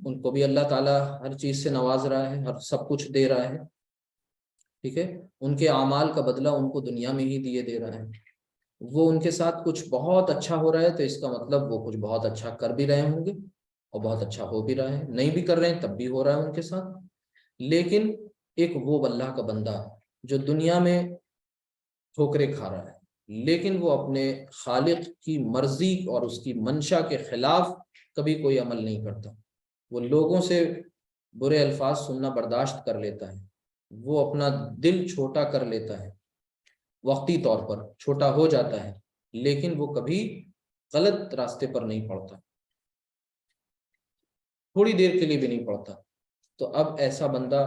ان کو بھی اللہ تعالیٰ ہر چیز سے نواز رہا ہے، ہر سب کچھ دے رہا ہے، ٹھیک ہے، ان کے اعمال کا بدلہ ان کو دنیا میں ہی دے رہا ہے۔ وہ ان کے ساتھ کچھ بہت اچھا ہو رہا ہے تو اس کا مطلب وہ کچھ بہت اچھا کر بھی رہے ہوں گے، اور بہت اچھا ہو بھی رہا ہے، نہیں بھی کر رہے ہیں تب بھی ہو رہا ہے ان کے ساتھ۔ لیکن ایک وہ اللہ کا بندہ جو دنیا میں ٹھوکریں کھا رہا ہے، لیکن وہ اپنے خالق کی مرضی اور اس کی منشا کے خلاف کبھی کوئی عمل نہیں کرتا، وہ لوگوں سے برے الفاظ سننا برداشت کر لیتا ہے، وہ اپنا دل چھوٹا کر لیتا ہے، وقتی طور پر چھوٹا ہو جاتا ہے، لیکن وہ کبھی غلط راستے پر نہیں پڑتا، تھوڑی دیر کے لیے بھی نہیں پڑتا۔ تو اب ایسا بندہ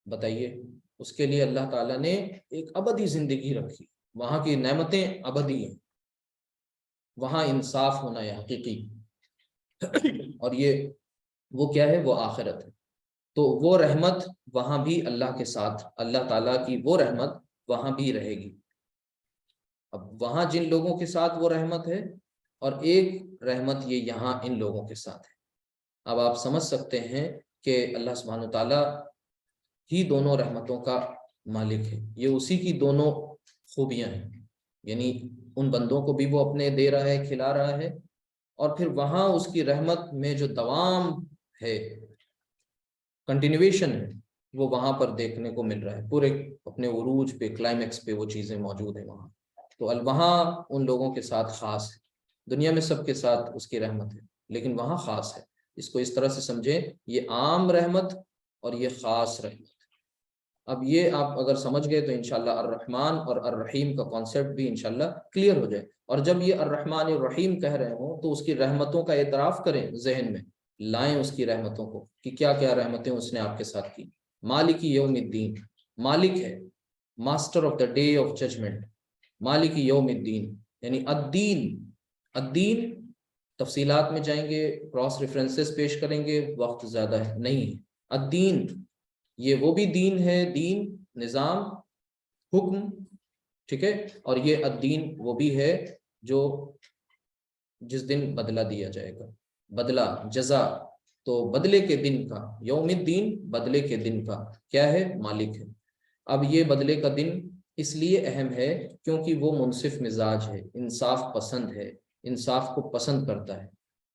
بتائیے، اس کے لیے اللہ تعالیٰ نے ایک ابدی زندگی رکھی، وہاں کی نعمتیں ابدی ہیں، وہاں انصاف ہونا ہے حقیقی، اور یہ وہ کیا ہے، وہ آخرت ہے۔ تو وہ رحمت وہاں بھی اللہ کے ساتھ، اللہ تعالیٰ کی وہ رحمت وہاں بھی رہے گی۔ اب وہاں جن لوگوں کے ساتھ وہ رحمت ہے، اور ایک رحمت یہ یہاں ان لوگوں کے ساتھ ہے۔ اب آپ سمجھ سکتے ہیں کہ اللہ سبحانہ وتعالیٰ ہی دونوں رحمتوں کا مالک ہے، یہ اسی کی دونوں خوبیاں ہیں، یعنی ان بندوں کو بھی وہ اپنے دے رہا ہے، کھلا رہا ہے، اور پھر وہاں اس کی رحمت میں جو دوام ہے، کنٹینویشن ہے، وہ وہاں پر دیکھنے کو مل رہا ہے، پورے اپنے عروج پہ، کلائمیکس پہ وہ چیزیں موجود ہیں وہاں۔ تو وہاں ان لوگوں کے ساتھ خاص ہے، دنیا میں سب کے ساتھ اس کی رحمت ہے، لیکن وہاں خاص ہے۔ اس کو اس طرح سے سمجھیں، یہ عام رحمت اور یہ خاص رحمت۔ اب یہ آپ اگر سمجھ گئے تو انشاءاللہ الرحمن اور الرحیم کا کانسیپٹ بھی انشاءاللہ کلیئر ہو جائے۔ اور جب یہ الرحمن الرحیم کہہ رہے ہوں تو اس کی رحمتوں کا اعتراف کریں، ذہن میں لائیں اس کی رحمتوں کو کہ کیا کیا رحمتیں اس نے آپ کے ساتھ کی۔ مالک یوم الدین، مالک ہے، master of the day of judgment, مالک یوم الدین یعنی الدین۔ الدین تفصیلات میں جائیں گے، کراس ریفرنسز پیش کریں گے، وقت زیادہ ہے نہیں ہے۔ الدین یہ وہ بھی دین ہے، دین نظام حکم، ٹھیک ہے، اور یہ الدین وہ بھی ہے جو جس دن بدلہ دیا جائے گا، بدلہ، جزا، تو بدلے کے دن کا، یوم الدین بدلے کے دن کا کیا ہے، مالک ہے۔ اب یہ بدلے کا دن اس لیے اہم ہے کیونکہ وہ منصف مزاج ہے، انصاف پسند ہے، انصاف کو پسند کرتا ہے،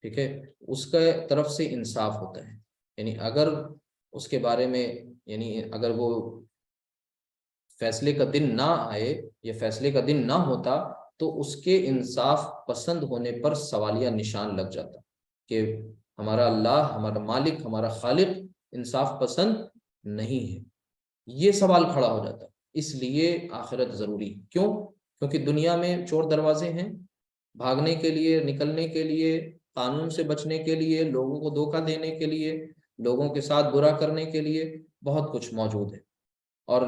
ٹھیک ہے، اس کا طرف سے انصاف ہوتا ہے۔ یعنی اگر اس کے بارے میں، یعنی اگر وہ فیصلے کا دن نہ آئے یا فیصلے کا دن نہ ہوتا تو اس کے انصاف پسند ہونے پر سوالیہ نشان لگ جاتا کہ ہمارا اللہ، ہمارا مالک، ہمارا خالق انصاف پسند نہیں ہے، یہ سوال کھڑا ہو جاتا۔ اس لیے آخرت ضروری، کیوں؟ کیونکہ دنیا میں چور دروازے ہیں، بھاگنے کے لیے، نکلنے کے لیے، قانون سے بچنے کے لیے، لوگوں کو دھوکہ دینے کے لیے، لوگوں کے ساتھ برا کرنے کے لیے بہت کچھ موجود ہے، اور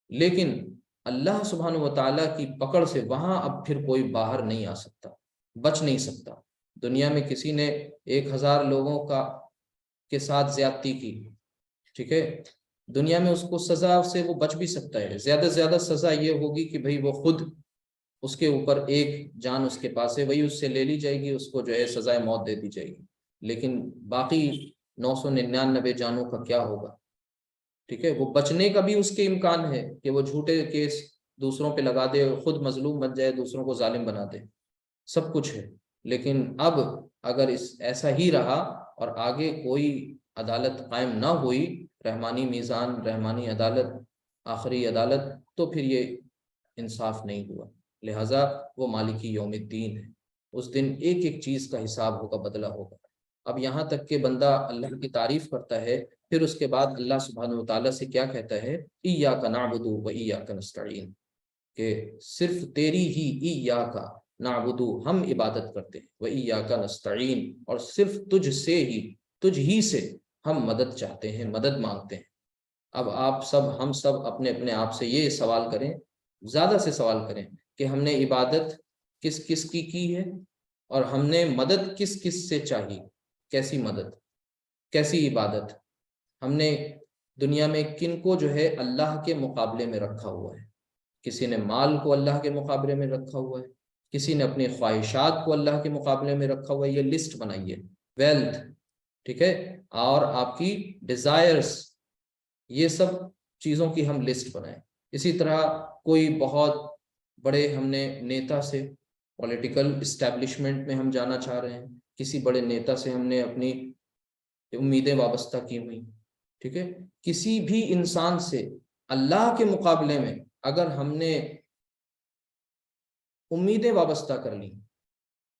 لیکن اللہ سبحانہ وتعالیٰ کی پکڑ سے وہاں اب پھر کوئی باہر نہیں آ سکتا، بچ نہیں سکتا۔ دنیا میں کسی نے 1000 لوگوں کے ساتھ زیادتی کی، ٹھیک ہے، دنیا میں اس کو سزا سے وہ بچ بھی سکتا ہے، زیادہ سے زیادہ سزا یہ ہوگی کہ بھئی وہ خود، اس کے اوپر ایک جان اس کے پاس ہے، وہی اس سے لے لی جائے گی، اس کو جو ہے سزائے موت دے دی جائے گی، لیکن باقی 999 جانوں کا کیا ہوگا، ٹھیک ہے۔ وہ بچنے کا بھی اس کے امکان ہے کہ وہ جھوٹے کیس دوسروں پہ لگا دے، خود مظلوم بن جائے، دوسروں کو ظالم بنا دے، سب کچھ ہے۔ لیکن اب اگر ایسا ہی رہا اور آگے کوئی عدالت قائم نہ ہوئی، رحمانی میزان، رحمانی عدالت، آخری عدالت، تو پھر یہ انصاف نہیں ہوا۔ لہٰذا وہ مالکی یوم الدین ہے، اس دن ایک ایک چیز کا حساب ہوگا، بدلہ ہوگا۔ اب یہاں تک کہ بندہ اللہ کی تعریف کرتا ہے، پھر اس کے بعد اللہ سبحانہ وتعالیٰ سے کیا کہتا ہے، ایاک نعبد و ایاک نستعین، کہ صرف تیری ہی، ایاک نعبد ہم عبادت کرتے ہیں، و ایاک نستعین اور صرف تجھ ہی سے ہم مدد چاہتے ہیں، مدد مانگتے ہیں۔ اب ہم سب اپنے اپنے آپ سے یہ سوال کریں، زیادہ سے سوال کریں کہ ہم نے عبادت کس کس کی ہے، اور ہم نے مدد کس کس سے چاہی، کیسی مدد، کیسی عبادت، ہم نے دنیا میں کن کو جو ہے اللہ کے مقابلے میں رکھا ہوا ہے۔ کسی نے مال کو اللہ کے مقابلے میں رکھا ہوا ہے، کسی نے اپنی خواہشات کو اللہ کے مقابلے میں رکھا ہوا ہے، یہ لسٹ بنائیے، ویلتھ، ٹھیک ہے، اور آپ کی ڈیزائرس، یہ سب چیزوں کی ہم لسٹ بنائیں۔ اسی طرح کوئی بہت بڑے ہم نے نیتا سے، پولیٹیکل اسٹیبلشمنٹ میں ہم جانا چاہ رہے ہیں، کسی بڑے نیتا سے ہم نے اپنی امیدیں وابستہ کی ہوئی، ٹھیک ہے، کسی بھی انسان سے اللہ کے مقابلے میں اگر ہم نے امیدیں وابستہ کر لی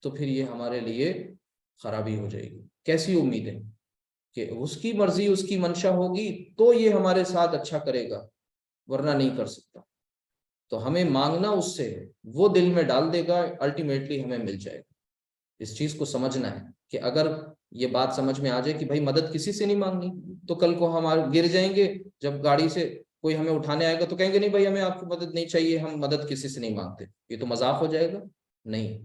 تو پھر یہ ہمارے لیے خرابی ہو جائے گی۔ کیسی امیدیں؟ کہ اس کی مرضی، اس کی منشا ہوگی تو یہ ہمارے ساتھ اچھا کرے گا، ورنہ نہیں کر سکتا۔ تو ہمیں مانگنا اس سے ہے، وہ دل میں ڈال دے گا، الٹیمیٹلی ہمیں مل جائے گا۔ اس چیز کو سمجھنا ہے کہ اگر یہ بات سمجھ میں آ جائے کہ بھائی مدد کسی سے نہیں مانگنی، تو کل کو ہم گر جائیں گے، جب گاڑی سے کوئی ہمیں اٹھانے آئے گا تو کہیں گے نہیں بھائی ہمیں آپ کی مدد نہیں چاہیے، ہم مدد کسی سے نہیں مانگتے، یہ تو مذاق ہو جائے گا۔ نہیں،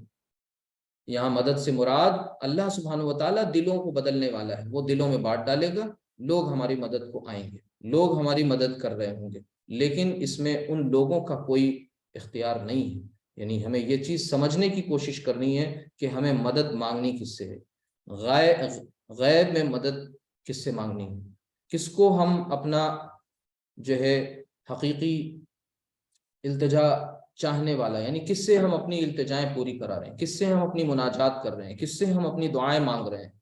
یہاں مدد سے مراد اللہ سبحانہ وتعالیٰ دلوں کو بدلنے والا ہے، وہ دلوں میں بانٹ ڈالے گا، لوگ ہماری مدد کو آئیں گے، لوگ ہماری مدد کر رہے ہوں گے، لیکن اس میں ان لوگوں کا کوئی اختیار نہیں ہے۔ یعنی ہمیں یہ چیز سمجھنے کی کوشش کرنی ہے کہ ہمیں مدد مانگنی کس سے ہے، غیب میں مدد کس سے مانگنی ہے، کس کو ہم اپنا جو ہے حقیقی التجا چاہنے والا، یعنی کس سے ہم اپنی التجائیں پوری کرا رہے ہیں، کس سے ہم اپنی مناجات کر رہے ہیں، کس سے ہم اپنی دعائیں مانگ رہے ہیں۔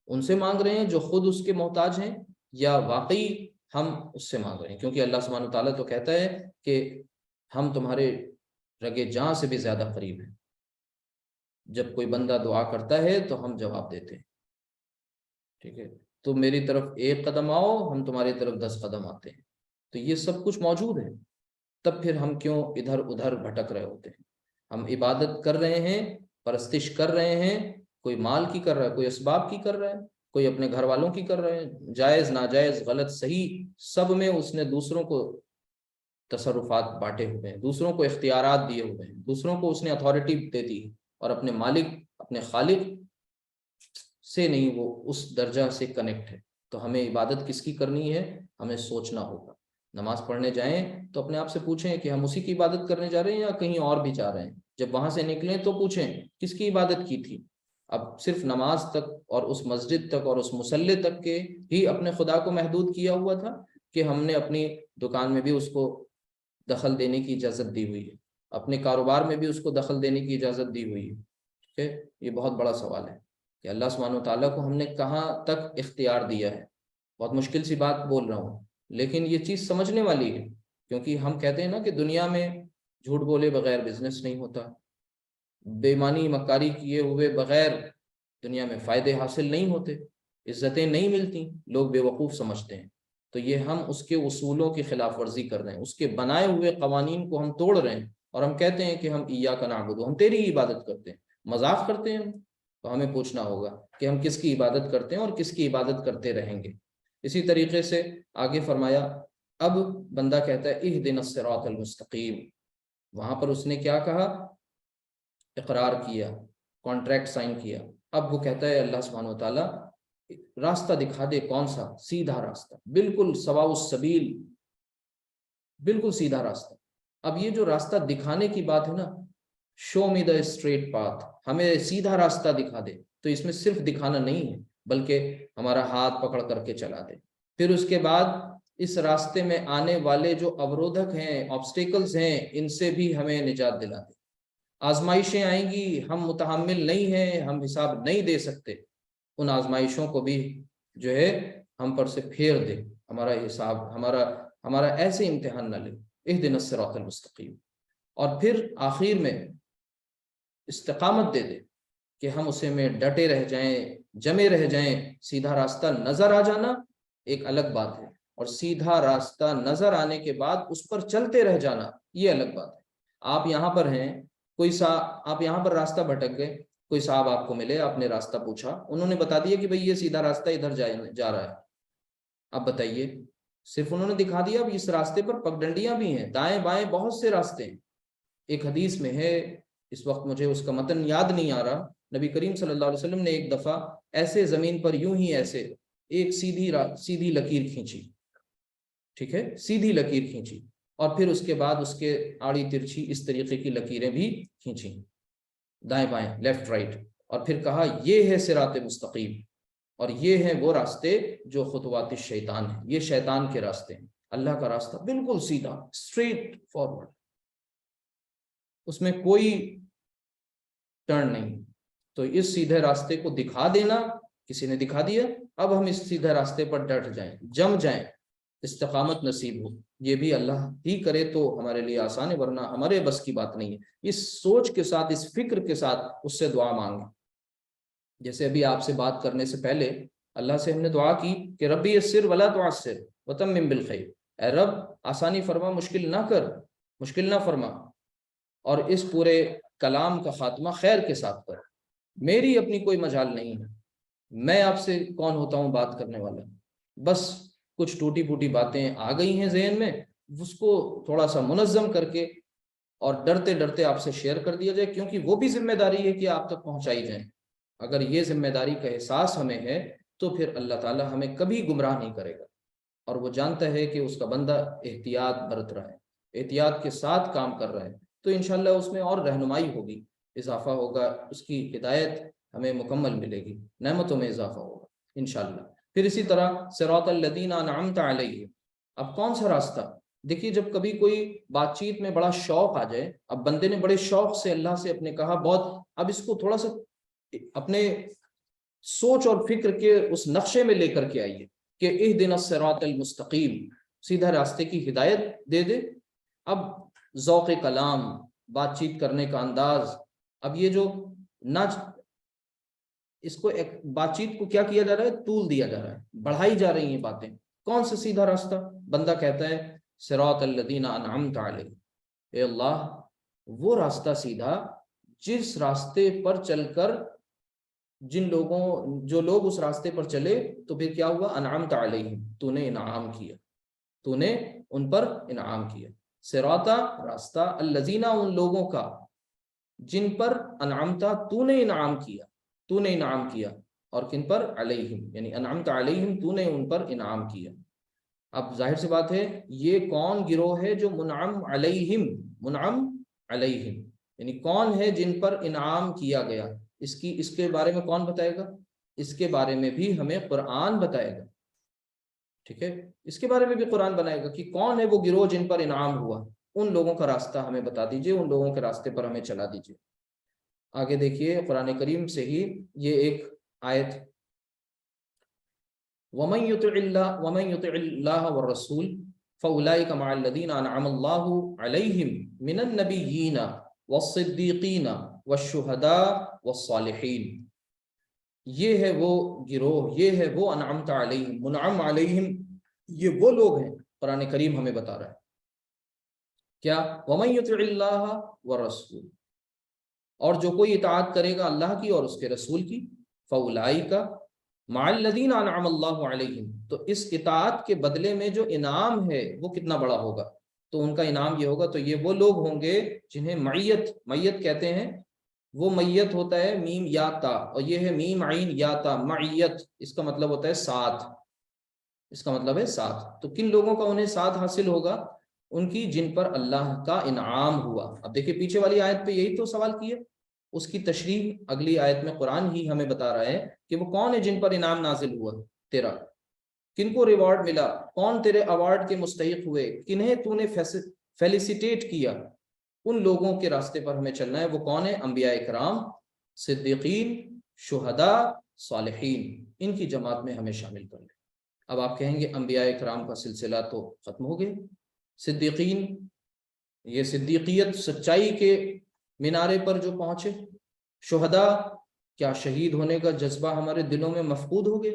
ان سے مانگ رہے ہیں جو خود اس کے محتاج ہیں، یا واقعی ہم اس سے مانگ رہے ہیں؟ کیونکہ اللہ سبحانہ تعالیٰ تو کہتا ہے کہ ہم تمہارے رگے جاں سے بھی زیادہ قریب ہیں، جب کوئی بندہ دعا کرتا ہے تو ہم جواب دیتے ہیں، ٹھیک ہے، تو میری طرف ایک قدم آؤ، ہم تمہاری طرف 10 قدم آتے ہیں۔ تو یہ سب کچھ موجود ہے، تب پھر ہم کیوں ادھر ادھر بھٹک رہے ہوتے ہیں؟ ہم عبادت کر رہے ہیں، پرستش کر رہے ہیں، کوئی مال کی کر رہا ہے، کوئی اسباب کی کر رہا ہے، کوئی اپنے گھر والوں کی کر رہے ہیں، جائز ناجائز غلط صحیح سب میں اس نے دوسروں کو تصرفات بانٹے ہوئے ہیں، دوسروں کو اختیارات دیے ہوئے ہیں، دوسروں کو اس نے اتھارٹی دے دی، اور اپنے مالک، اپنے خالق سے نہیں، وہ اس درجہ سے کنیکٹ ہے۔ تو ہمیں عبادت کس کی کرنی ہے، ہمیں سوچنا ہوگا۔ نماز پڑھنے جائیں تو اپنے آپ سے پوچھیں کہ ہم اسی کی عبادت کرنے جا رہے ہیں یا کہیں اور بھی جا رہے ہیں۔ جب وہاں سے نکلیں تو پوچھیں کس کی عبادت کی تھی۔ اب صرف نماز تک اور اس مسجد تک اور اس مصلی تک کے ہی اپنے خدا کو محدود کیا ہوا تھا، کہ ہم نے اپنی دکان میں بھی اس کو دخل دینے کی اجازت دی ہوئی ہے، اپنے کاروبار میں بھی اس کو دخل دینے کی اجازت دی ہوئی ہے؟ ٹھیک ہے، یہ بہت بڑا سوال ہے کہ اللہ سبحانہ وتعالیٰ کو ہم نے کہاں تک اختیار دیا ہے۔ بہت مشکل سی بات بول رہا ہوں، لیکن یہ چیز سمجھنے والی ہے، کیونکہ ہم کہتے ہیں نا کہ دنیا میں جھوٹ بولے بغیر بزنس نہیں ہوتا، بےمانی مکاری کیے ہوئے بغیر دنیا میں فائدے حاصل نہیں ہوتے، عزتیں نہیں ملتی، لوگ بے وقوف سمجھتے ہیں۔ تو یہ ہم اس کے اصولوں کی خلاف ورزی کر رہے ہیں، اس کے بنائے ہوئے قوانین کو ہم توڑ رہے ہیں، اور ہم کہتے ہیں کہ ہم ایاک نعبد، ہم تیری ہی عبادت کرتے ہیں، مذاق کرتے ہیں ہم۔ تو ہمیں پوچھنا ہوگا کہ ہم کس کی عبادت کرتے ہیں اور کس کی عبادت کرتے رہیں گے۔ اسی طریقے سے آگے فرمایا، اب بندہ کہتا ہے اہدنا الصراط المستقیم، وہاں پر اس نے کیا کہا؟ اقرار کیا، کانٹریکٹ سائن کیا۔ اب وہ کہتا ہے اللہ سبحانہ وتعالیٰ راستہ دکھا دے، کون سا؟ سیدھا راستہ، بالکل سواء السبیل، بالکل سیدھا راستہ۔ اب یہ جو راستہ دکھانے کی بات ہے نا، شو می دا اسٹریٹ پاتھ، ہمیں سیدھا راستہ دکھا دے، تو اس میں صرف دکھانا نہیں ہے بلکہ ہمارا ہاتھ پکڑ کر کے چلا دے۔ پھر اس کے بعد اس راستے میں آنے والے جو اورودھک ہیں، آبسٹیکلز ہیں، ان سے بھی ہمیں نجات دلا دے۔ آزمائشیں آئیں گی، ہم متحمل نہیں ہیں، ہم حساب نہیں دے سکتے، ان آزمائشوں کو بھی جو ہے ہم پر سے پھیر دے، ہمارا حساب، ہمارا ایسے امتحان نہ لے۔ اہدنا الصراط المستقیم، اور پھر آخر میں استقامت دے دے کہ ہم اسے میں ڈٹے رہ جائیں، جمے رہ جائیں۔ سیدھا راستہ نظر آ جانا ایک الگ بات ہے، اور سیدھا راستہ نظر آنے کے بعد اس پر چلتے رہ جانا یہ الگ بات ہے۔ آپ یہاں پر ہیں، آپ یہاں پر راستہ بھٹک گئے، کوئی صاحب آپ کو ملے، آپ نے راستہ پوچھا، انہوں نے بتا دیا کہ بھئی یہ سیدھا راستہ ادھر جا رہا ہے۔ اب بتائیے، صرف انہوں نے دکھا دیا، اب اس راستے پر پگڈنڈیاں بھی ہیں، دائیں بائیں بہت سے راستے ہیں۔ ایک حدیث میں ہے، اس وقت مجھے اس کا متن یاد نہیں آ رہا، نبی کریم صلی اللہ علیہ وسلم نے ایک دفعہ ایسے زمین پر یوں ہی ایسے ایک سیدھی لکیر کھینچی، ٹھیک ہے، سیدھی لکیر کھینچی، اور پھر اس کے بعد اس کے آڑی ترچھی اس طریقے کی لکیریں بھی کھینچی، دائیں بائیں، لیفٹ رائٹ، اور پھر کہا یہ ہے صراط مستقیم۔ اور یہ ہیں وہ راستے جو خطوات الشیطان ہیں، یہ شیطان کے راستے ہیں۔ اللہ کا راستہ بالکل سیدھا، اسٹریٹ فارورڈ، اس میں کوئی ٹرن نہیں۔ تو اس سیدھے راستے کو دکھا دینا، کسی نے دکھا دیا، اب ہم اس سیدھے راستے پر ڈٹ جائیں، جم جائیں، استقامت نصیب ہو، یہ بھی اللہ ہی کرے تو ہمارے لیے آسان ہے، ورنہ ہمارے بس کی بات نہیں ہے۔ اس سوچ کے ساتھ، اس فکر کے ساتھ اس سے دعا مانگیں۔ جیسے ابھی آپ سے بات کرنے سے پہلے اللہ سے ہم نے دعا کی کہ ربی یسر ولا تعسر وتمم بالخیر، اے رب آسانی فرما، مشکل نہ کر، مشکل نہ فرما، اور اس پورے کلام کا خاتمہ خیر کے ساتھ کر۔ میری اپنی کوئی مجال نہیں ہے، میں آپ سے کون ہوتا ہوں بات کرنے والا، بس کچھ ٹوٹی پھوٹی باتیں آ گئی ہیں ذہن میں، اس کو تھوڑا سا منظم کر کے اور ڈرتے ڈرتے آپ سے شیئر کر دیا جائے، کیونکہ وہ بھی ذمہ داری ہے کہ آپ تک پہنچائی جائیں۔ اگر یہ ذمہ داری کا احساس ہمیں ہے تو پھر اللہ تعالیٰ ہمیں کبھی گمراہ نہیں کرے گا، اور وہ جانتا ہے کہ اس کا بندہ احتیاط برت رہا ہے، احتیاط کے ساتھ کام کر رہا ہے، تو انشاءاللہ اس میں اور رہنمائی ہوگی، اضافہ ہوگا، اس کی ہدایت ہمیں مکمل ملے گی، نعمتوں میں اضافہ ہوگا انشاءاللہ۔ پھر اسی طرح صراط الذین انعمت علیہم، اب کون سا راستہ؟ دیکھیے جب کبھی کوئی بات چیت میں بڑا شوق آ جائے، اب بندے نے بڑے شوق سے اللہ سے اپنے کہا بہت، اب اس کو تھوڑا سا اپنے سوچ اور فکر کے اس نقشے میں لے کر کے آئیے کہ اہدنا الصراط المستقیم، سیدھا راستے کی ہدایت دے دے۔ اب ذوق کلام، بات چیت کرنے کا انداز، اب یہ جو نہ اس کو ایک بات چیت کو کیا کیا جا رہا ہے، طول دیا جا رہا ہے، بڑھائی جا رہی ہیں باتیں۔ کون سا سیدھا راستہ؟ بندہ کہتا ہے صراط الذین انعمت علیہم، اے اللہ وہ راستہ سیدھا جس راستے پر چل کر جو لوگ اس راستے پر چلے تو پھر کیا ہوا، انعمت علیہم، تو نے انعام کیا، تو نے ان پر انعام کیا۔ صراط راستہ، الذین ان لوگوں کا، جن پر انعمتا تو نے انعام کیا، تو نے انعام کیا، اور کن پر؟ علیہم، یعنی انعمت علیہم، تو نے ان پر انعام کیا۔ اب ظاہر سی بات ہے یہ کون گروہ ہے جو منعم علیہم، منعم علیہم یعنی کون ہے جن پر انعام کیا گیا، اس کے بارے میں کون بتائے گا؟ اس کے بارے میں بھی ہمیں قرآن بتائے گا، ٹھیک ہے، اس کے بارے میں بھی قرآن بنائے گا کہ کون ہے وہ گروہ جن پر انعام ہوا، ان لوگوں کا راستہ ہمیں بتا دیجئے، ان لوگوں کے راستے پر ہمیں چلا دیجئے۔ آگے دیکھیے قرآن کریم سے ہی یہ ایک آیت، وَمَن يُطِعِ اللَّهَ وَالرَّسُولَ فَأُولَٰئِكَ مَعَ الَّذِينَ أَنْعَمَ اللَّهُ عَلَيْهِم مِّنَ النَّبِيِّينَ وَالصِّدِّيقِينَ وَالشُّهَدَاءِ وَالصَّالِحِينَ، یہ ہے وہ گروہ، یہ ہے وہ انعمت علیہم، منعم علیہم، یہ وہ لوگ ہیں، قرآن کریم ہمیں بتا رہا ہے کیا، وَمَن يُطِعِ اللَّهَ وَالرَّسُولَ، اور جو کوئی اطاعت کرے گا اللہ کی اور اس کے رسول کی، فَأُولَٰئِكَ مَعَ الَّذِينَ أَنْعَمَ اللَّهُ عَلَيْهِمْ، تو اس اطاعت کے بدلے میں جو انعام ہے وہ کتنا بڑا ہوگا، تو ان کا انعام یہ ہوگا، تو یہ وہ لوگ ہوں گے جنہیں معیت کہتے ہیں، وہ معیت ہوتا ہے میم یا تا، اور یہ ہے میم عین یا تا، معیت، اس کا مطلب ہوتا ہے ساتھ، اس کا مطلب ہے ساتھ۔ تو کن لوگوں کا انہیں ساتھ حاصل ہوگا؟ ان کی جن پر اللہ کا انعام ہوا۔ اب دیکھیں پیچھے والی آیت پہ یہی تو سوال کیا، اس کی تشریح اگلی آیت میں قرآن ہی ہمیں بتا رہا ہے کہ وہ کون ہے جن پر انعام نازل ہوا تیرا، کن کو ریوارڈ ملا، کون تیرے ایوارڈ کے مستحق ہوئے، کنہیں تو نے فیلیسیٹیٹ کیا، ان لوگوں کے راستے پر ہمیں چلنا ہے۔ وہ کون ہے؟ انبیاء کرام، صدیقین، شہداء، صالحین، ان کی جماعت میں ہمیں شامل کر لیں۔ اب آپ کہیں گے انبیاء کرام کا سلسلہ تو ختم ہو گیا، صدیقین، یہ صدیقیت سچائی کے مینارے پر جو پہنچے، شہداء، کیا شہید ہونے کا جذبہ ہمارے دلوں میں مفقود ہو گیا،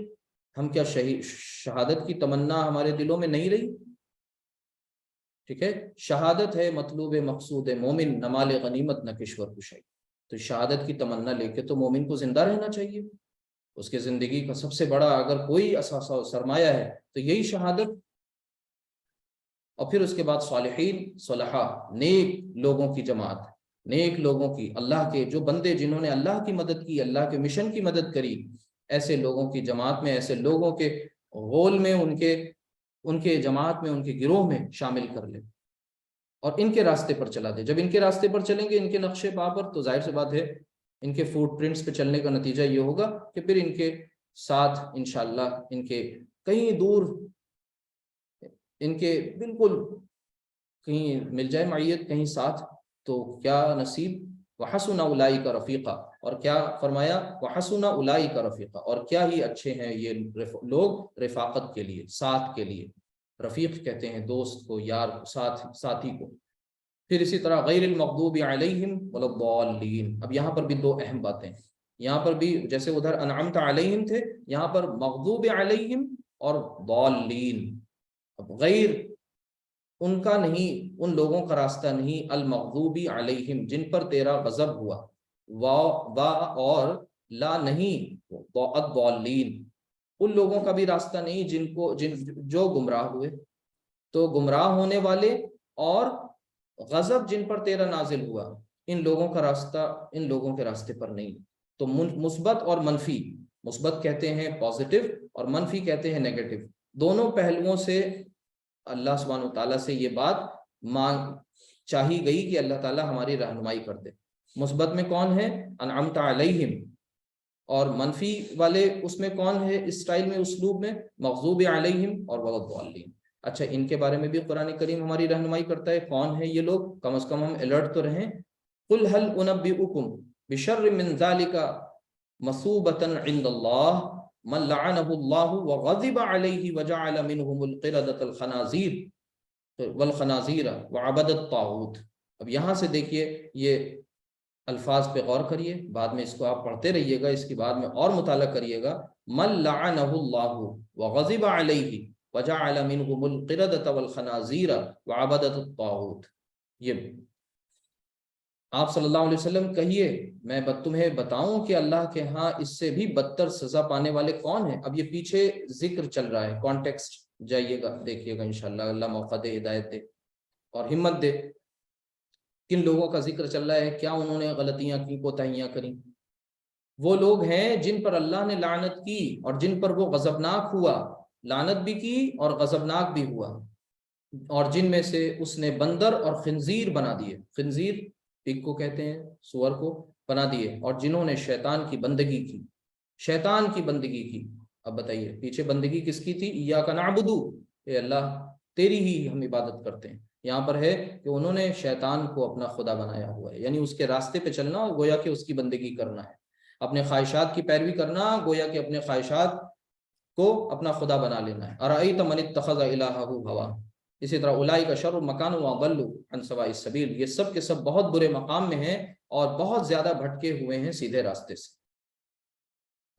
ہم کیا شہادت کی تمنا ہمارے دلوں میں نہیں رہی؟ ٹھیک ہے، شہادت ہے مطلوب مقصود مومن، نہ مال غنیمت نہ کشور کشائی، تو شہادت کی تمنا لے کے تو مومن کو زندہ رہنا چاہیے، اس کے زندگی کا سب سے بڑا اگر کوئی اثاثہ و سرمایہ ہے تو یہی شہادت۔ اور پھر اس کے بعد صالحین، صلحاء، نیک لوگوں کی جماعت، نیک لوگوں کی، اللہ کے جو بندے جنہوں نے اللہ کی مدد کی، اللہ کے مشن کی مدد کری، ایسے لوگوں کی جماعت میں، ایسے لوگوں کے غول میں، ان کے جماعت میں، ان کے گروہ میں شامل کر لیں اور ان کے راستے پر چلا دے۔ جب ان کے راستے پر چلیں گے، ان کے نقشے پا پر، تو ظاہر سی بات ہے ان کے فوٹ پرنٹس پہ چلنے کا نتیجہ یہ ہوگا کہ پھر ان کے ساتھ انشاءاللہ ان کے کہیں دور، ان کے بالکل کہیں مل جائے معیت کہیں ساتھ، تو کیا نصیب۔ وحسن اولئک رفیقا، اور کیا فرمایا، وحسن اولئک رفیقا، اور کیا ہی اچھے ہیں یہ لوگ رفاقت کے لیے، ساتھ کے لیے۔ رفیق کہتے ہیں دوست کو، یار، ساتھی کو۔ پھر اسی طرح غیر المغضوب علیہم ولا الضالین، اب یہاں پر بھی دو اہم باتیں ہیں، یہاں پر بھی جیسے ادھر انعمت علیہم تھے، یہاں پر مغضوب علیہم اور ضالین۔ اب غیر ان کا نہیں، ان لوگوں کا راستہ نہیں، المغضوبی علیہم جن پر تیرا غضب ہوا، وا اور لا نہیں، الضالین ان لوگوں کا بھی راستہ نہیں جو گمراہ ہوئے۔ تو گمراہ ہونے والے اور غضب جن پر تیرا نازل ہوا، ان لوگوں کا راستہ ان لوگوں کے راستے پر نہیں۔ تو مثبت اور منفی، مثبت کہتے ہیں پازیٹو اور منفی کہتے ہیں نیگیٹو، دونوں پہلوؤں سے اللہ سبحانہ وتعالیٰ سے یہ بات چاہی گئی کہ اللہ تعالیٰ ہماری رہنمائی کر دے۔ مثبت میں کون ہے؟ انعمت علیہم، اور منفی والے اس میں کون ہے اس سٹائل میں، اسلوب میں؟ مغضوب علیہم اور ولا۔ اچھا، ان کے بارے میں بھی قرآن کریم ہماری رہنمائی کرتا ہے، کون ہے یہ لوگ، کم از کم ہم الرٹ تو رہیں۔ قل هل انبئکم بشر من ذلک مثوبۃ عند اللہ من لعنہ اللہ وغضب علیہ وجعل منهم القردۃ والخنازیر وعبد الطاغوت۔ اب یہاں سے دیکھیے، یہ الفاظ پہ غور کریے، بعد میں اس کو آپ پڑھتے رہیے گا، اس کی بعد میں اور مطالعہ کریے گا۔ من لعنہ اللہ وغضب علیہ وجعل منهم القردۃ والخنازیر وعبدۃ الطاغوت۔ یہ آپ صلی اللہ علیہ وسلم کہیے، میں تمہیں بتاؤں کہ اللہ کے ہاں اس سے بھی بدتر سزا پانے والے کون ہیں؟ اب یہ پیچھے ذکر چل رہا ہے، کانٹیکسٹ جائیے گا، دیکھیے گا انشاءاللہ، اللہ موقع دے، ہدایت دے اور ہمت دے۔ کن لوگوں کا ذکر چل رہا ہے؟ کیا انہوں نے غلطیاں کی، کوتاہیاں کریں؟ وہ لوگ ہیں جن پر اللہ نے لعنت کی اور جن پر وہ غضبناک ہوا، لعنت بھی کی اور غضبناک بھی ہوا، اور جن میں سے اس نے بندر اور خنزیر بنا دیے، خنزیر پگ کو کہتے ہیں، سور کو بنا دیے، اور جنہوں نے شیطان کی بندگی کی، شیطان کی بندگی کی۔ اب بتائیے پیچھے بندگی کس کی تھی؟ ایاک نعبد، اے اللہ تیری ہی ہم عبادت کرتے ہیں۔ یہاں پر ہے کہ انہوں نے شیطان کو اپنا خدا بنایا ہوا ہے، یعنی اس کے راستے پہ چلنا اور گویا کہ اس کی بندگی کرنا ہے، اپنے خواہشات کی پیروی کرنا، گویا کہ اپنے خواہشات کو اپنا خدا بنا لینا ہے۔ ارأیت من اتخذ الہہ ہوا۔ اسی طرح اولئک شر مکان واضل عن سواء السبیل، یہ سب کے سب بہت برے مقام میں ہیں اور بہت زیادہ بھٹکے ہوئے ہیں سیدھے راستے سے۔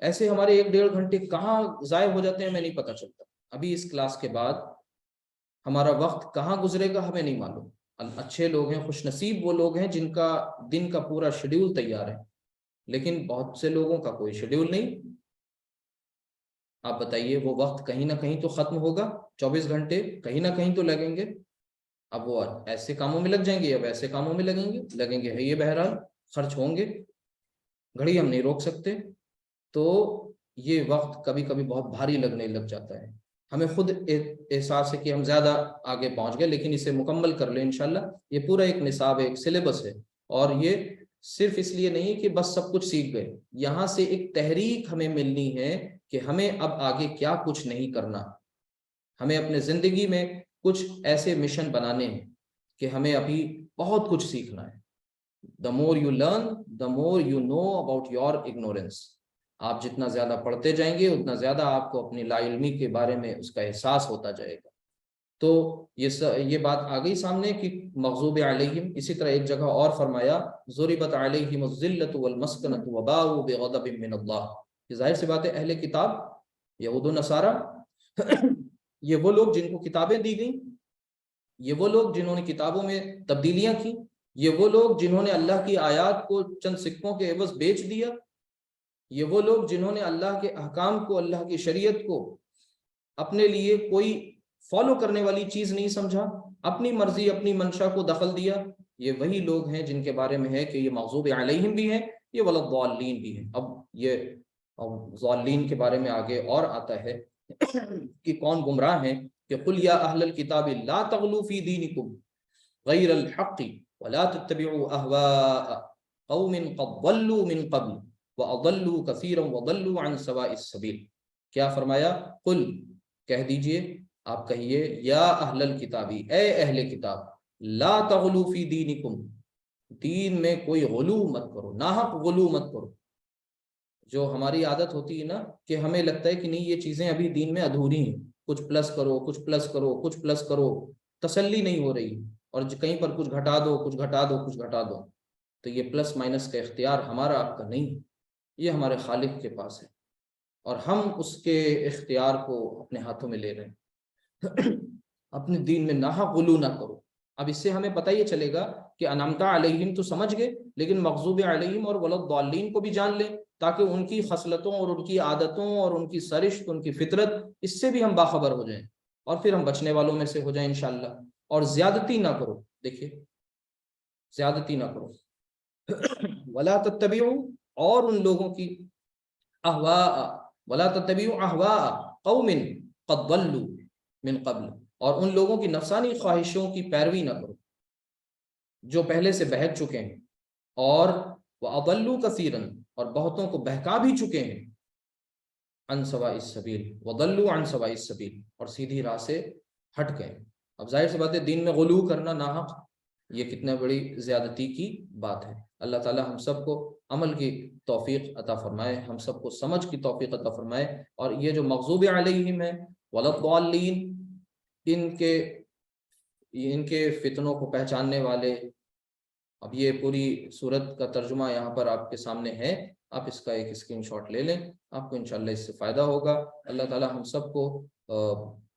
ایسے ہمارے 1-1.5 گھنٹے کہاں ضائع ہو جاتے ہیں ہمیں نہیں پتہ چلتا۔ ابھی اس کلاس کے بعد ہمارا وقت کہاں گزرے گا ہمیں نہیں معلوم۔ اچھے لوگ ہیں، خوش نصیب وہ لوگ ہیں جن کا دن کا پورا شیڈیول تیار ہے، لیکن بہت سے لوگوں کا کوئی شیڈیول نہیں۔ آپ بتائیے، وہ وقت کہیں نہ کہیں تو ختم ہوگا، 24 گھنٹے کہیں نہ کہیں تو لگیں گے۔ اب وہ ایسے کاموں میں لگ جائیں گے یا ویسے کاموں میں لگیں گے، ہے یہ بہرحال خرچ ہوں گے، گھڑی ہم نہیں روک سکتے۔ تو یہ وقت کبھی کبھی بہت بھاری لگنے لگ جاتا ہے، ہمیں خود احساس ہے کہ ہم زیادہ آگے پہنچ گئے، لیکن اسے مکمل کر لیں انشاءاللہ۔ یہ پورا ایک نصاب ہے، ایک سلیبس ہے، اور یہ صرف اس لیے نہیں کہ بس سب کچھ سیکھ گئے، یہاں سے ایک تحریک ہمیں ملنی ہے کہ ہمیں اب آگے کیا کچھ نہیں کرنا۔ ہمیں اپنے زندگی میں کچھ ایسے مشن بنانے ہیں کہ ہمیں ابھی بہت کچھ سیکھنا ہے۔ The more you learn, the more you know about your ignorance۔ آپ جتنا زیادہ پڑھتے جائیں گے اتنا زیادہ آپ کو اپنی لا علمی کے بارے میں اس کا احساس ہوتا جائے گا۔ تو یہ بات آ گئی سامنے کہ مغضوب علیہم۔ اسی طرح ایک جگہ اور فرمایا ضربت علیہم الذلۃ والمسکنۃ وباؤوا بغضب من اللہ۔ یہ ظاہر سی بات ہے، اہل کتاب یہود و نصارہ یہ وہ لوگ جن کو کتابیں دی گئیں، یہ وہ لوگ جنہوں نے کتابوں میں تبدیلیاں کی، یہ وہ لوگ جنہوں نے اللہ کی آیات کو چند سکوں کے عوض بیچ دیا، یہ وہ لوگ جنہوں نے اللہ کے احکام کو، اللہ کی شریعت کو اپنے لیے کوئی فالو کرنے والی چیز نہیں سمجھا، اپنی مرضی اپنی منشا کو دخل دیا۔ یہ وہی لوگ ہیں جن کے بارے میں ہے کہ یہ مغضوب علیہم بھی ہیں، یہ ولا-الضالین بھی ہیں۔ اب یہ ضالین کے بارے میں آگے اور آتا ہے کہ کون گمراہ ہیں، کہ قل یا اہل الکتاب لا تغلوا فی دینکم غیر الحق ولا تتبعوا اہواء قوم قد ضلوا من قبل وَأَضَلُّوا كَثِيرًا وَضَلُّوا عَنْ سَوَاءِ السَّبِيلِ. کیا فرمایا؟ قل، کہہ دیجئے، آپ کہیے، یا اہل الکتابی، اے اہل کتاب، لا تغلو فی دینکم، دین میں کوئی غلو مت کرو، ناحق غلو مت کرو. جو ہماری عادت ہوتی ہے نا کہ ہمیں لگتا ہے کہ نہیں یہ چیزیں ابھی دین میں ادھوری ہیں، کچھ پلس کرو، کچھ پلس کرو، کچھ پلس کرو، تسلی نہیں ہو رہی، اور کہیں پر کچھ گھٹا دو، کچھ گھٹا دو، کچھ گھٹا دو. تو یہ پلس مائنس کا اختیار ہمارا آپ کا نہیں، یہ ہمارے خالق کے پاس ہے، اور ہم اس کے اختیار کو اپنے ہاتھوں میں لے رہے ہیں. اپنے دین میں ناحق غلو نہ کرو. اب اس سے ہمیں پتہ یہ چلے گا کہ انعمت علیہم تو سمجھ گئے، لیکن مغضوب علیہم اور ولضالین کو بھی جان لیں، تاکہ ان کی خصلتوں اور ان کی عادتوں اور ان کی سرشت، ان کی فطرت، اس سے بھی ہم باخبر ہو جائیں، اور پھر ہم بچنے والوں میں سے ہو جائیں انشاءاللہ. اور زیادتی نہ کرو، دیکھیے زیادتی نہ کرو. ولا تتبعوا، اور ان لوگوں کی اہواء، ولا تتبعوا اہواء قوم قد ضلوا من قبل، اور ان لوگوں کی نفسانی خواہشوں کی پیروی نہ کرو جو پہلے سے بہک چکے ہیں، اور وَأَضَلُّوا كَثِيرًا، اور بہتوں کو بہکا بھی چکے ہیں، عن سواء السبیل، وَضَلُّوا عن سواء السبیل، اور سیدھی راہ سے ہٹ گئے. اب ظاہر سی بات ہے دین میں غلو کرنا ناحق، یہ کتنے بڑی زیادتی کی بات ہے. اللہ تعالی ہم سب کو عمل کی توفیق عطا فرمائے، ہم سب کو سمجھ کی توفیق عطا فرمائے. اور یہ جو مغضوب علیہم ہے وَلَضَّالِّین، ان کے فتنوں کو پہچاننے والے، اب یہ پوری صورت کا ترجمہ یہاں پر آپ کے سامنے ہے، آپ اس کا ایک اسکرین شاٹ لے لیں، آپ کو انشاءاللہ اس سے فائدہ ہوگا. اللہ تعالی ہم سب کو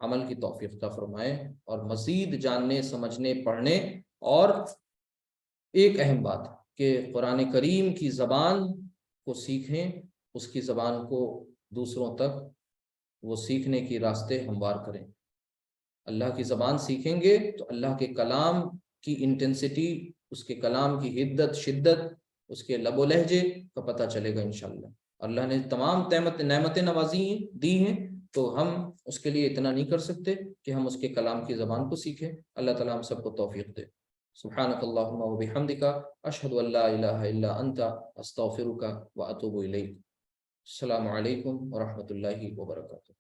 عمل کی توفیق عطا فرمائے، اور مزید جاننے، سمجھنے، پڑھنے. اور ایک اہم بات کہ قرآن کریم کی زبان کو سیکھیں، اس کی زبان کو دوسروں تک وہ سیکھنے کی راستے ہموار کریں. اللہ کی زبان سیکھیں گے تو اللہ کے کلام کی انٹینسٹی، اس کے کلام کی حدت، شدت، اس کے لب و لہجے کا پتہ چلے گا انشاءاللہ. اللہ نے تمام نعمتیں نوازی دی ہیں، تو ہم اس کے لیے اتنا نہیں کر سکتے کہ ہم اس کے کلام کی زبان کو سیکھیں. اللہ تعالی ہم سب کو توفیق دے. سبحانک اللہم و بحمدک، اشہد ان لا الہ الا انت، استغفرک و اتوب الیک. السلام علیکم ورحمۃ اللہ وبرکاتہ.